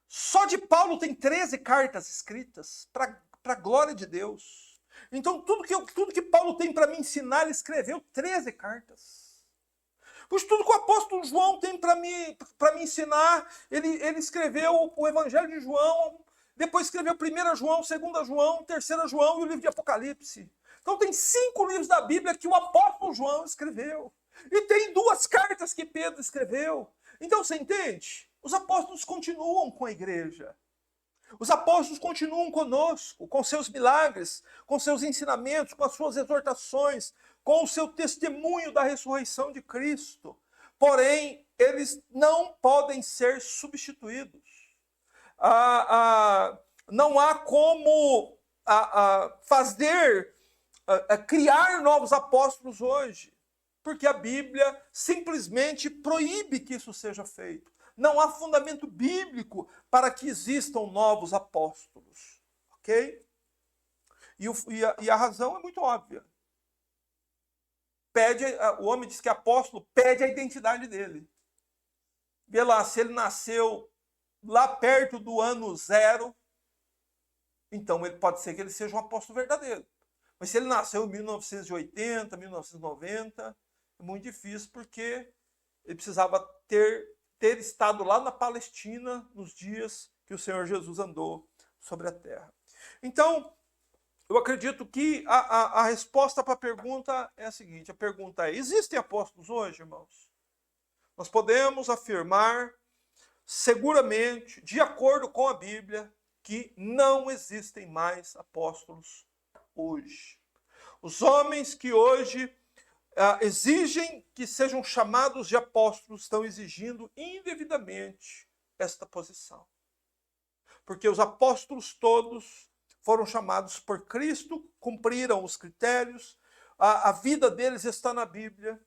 Só de Paulo tem 13 cartas escritas para a glória de Deus. Então, tudo que Paulo tem para me ensinar, ele escreveu 13 cartas. Pois tudo que o apóstolo João tem para me ensinar, ele escreveu o Evangelho de João Depois escreveu 1 João, 2 João, 3 João e o livro de Apocalipse. Então tem 5 livros da Bíblia que o apóstolo João escreveu. E tem 2 cartas que Pedro escreveu. Então você entende? Os apóstolos continuam com a igreja. Os apóstolos continuam conosco, com seus milagres, com seus ensinamentos, com as suas exortações, com o seu testemunho da ressurreição de Cristo. Porém, eles não podem ser substituídos. Não há como criar novos apóstolos hoje, porque a Bíblia simplesmente proíbe que isso seja feito. Não há fundamento bíblico para que existam novos apóstolos, ok? E a razão é muito óbvia. O homem diz que apóstolo pede a identidade dele. Vê lá, se ele nasceu lá perto do ano 0, então ele pode ser que ele seja um apóstolo verdadeiro. Mas se ele nasceu em 1980, 1990, é muito difícil, porque ele precisava ter estado lá na Palestina nos dias que o Senhor Jesus andou sobre a terra. Então, eu acredito que a resposta para a pergunta é a seguinte: a pergunta é: existem apóstolos hoje, irmãos? Nós podemos afirmar seguramente, de acordo com a Bíblia, que não existem mais apóstolos hoje. Os homens que hoje exigem que sejam chamados de apóstolos estão exigindo indevidamente esta posição. Porque os apóstolos todos foram chamados por Cristo, cumpriram os critérios, a vida deles está na Bíblia,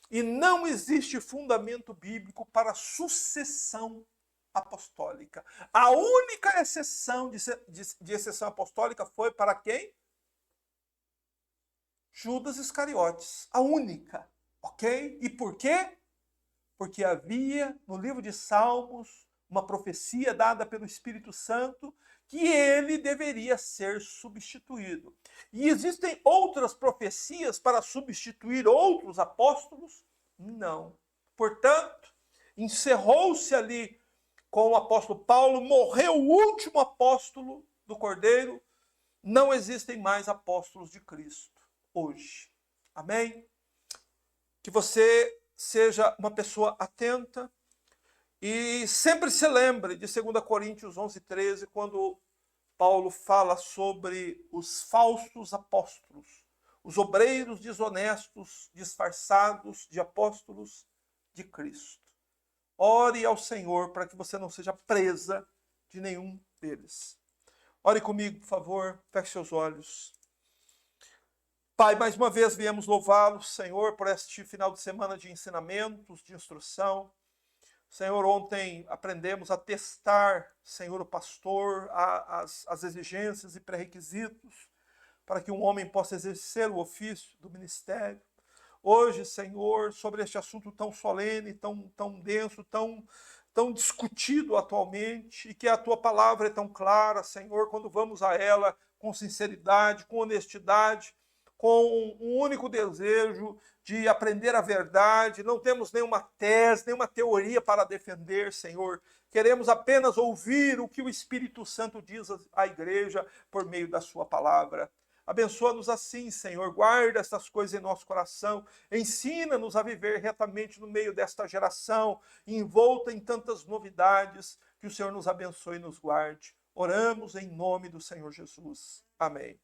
e não existe fundamento bíblico para sucessão apostólica. A única exceção de exceção apostólica foi para quem? Judas Iscariotes, a única, ok? E por quê? Porque havia no livro de Salmos uma profecia dada pelo Espírito Santo que ele deveria ser substituído. E existem outras profecias para substituir outros apóstolos? Não. Portanto, encerrou-se ali com o apóstolo Paulo, morreu o último apóstolo do Cordeiro, não existem mais apóstolos de Cristo hoje. Amém? Que você seja uma pessoa atenta e sempre se lembre de 2 Coríntios 11:13, quando Paulo fala sobre os falsos apóstolos, os obreiros desonestos, disfarçados de apóstolos de Cristo. Ore ao Senhor para que você não seja presa de nenhum deles. Ore comigo, por favor, feche seus olhos. Pai, mais uma vez viemos louvá-lo, Senhor, por este final de semana de ensinamentos, de instrução. Senhor, ontem aprendemos a testar, Senhor, o pastor, as exigências e pré-requisitos para que um homem possa exercer o ofício do ministério. Hoje, Senhor, sobre este assunto tão solene, tão denso, tão discutido atualmente, e que a Tua palavra é tão clara, Senhor, quando vamos a ela com sinceridade, com honestidade, com um único desejo de aprender a verdade, não temos nenhuma tese, nenhuma teoria para defender, Senhor. Queremos apenas ouvir o que o Espírito Santo diz à igreja por meio da sua palavra. Abençoa-nos assim, Senhor. Guarda estas coisas em nosso coração. Ensina-nos a viver retamente no meio desta geração, envolta em tantas novidades. Que o Senhor nos abençoe e nos guarde. Oramos em nome do Senhor Jesus. Amém.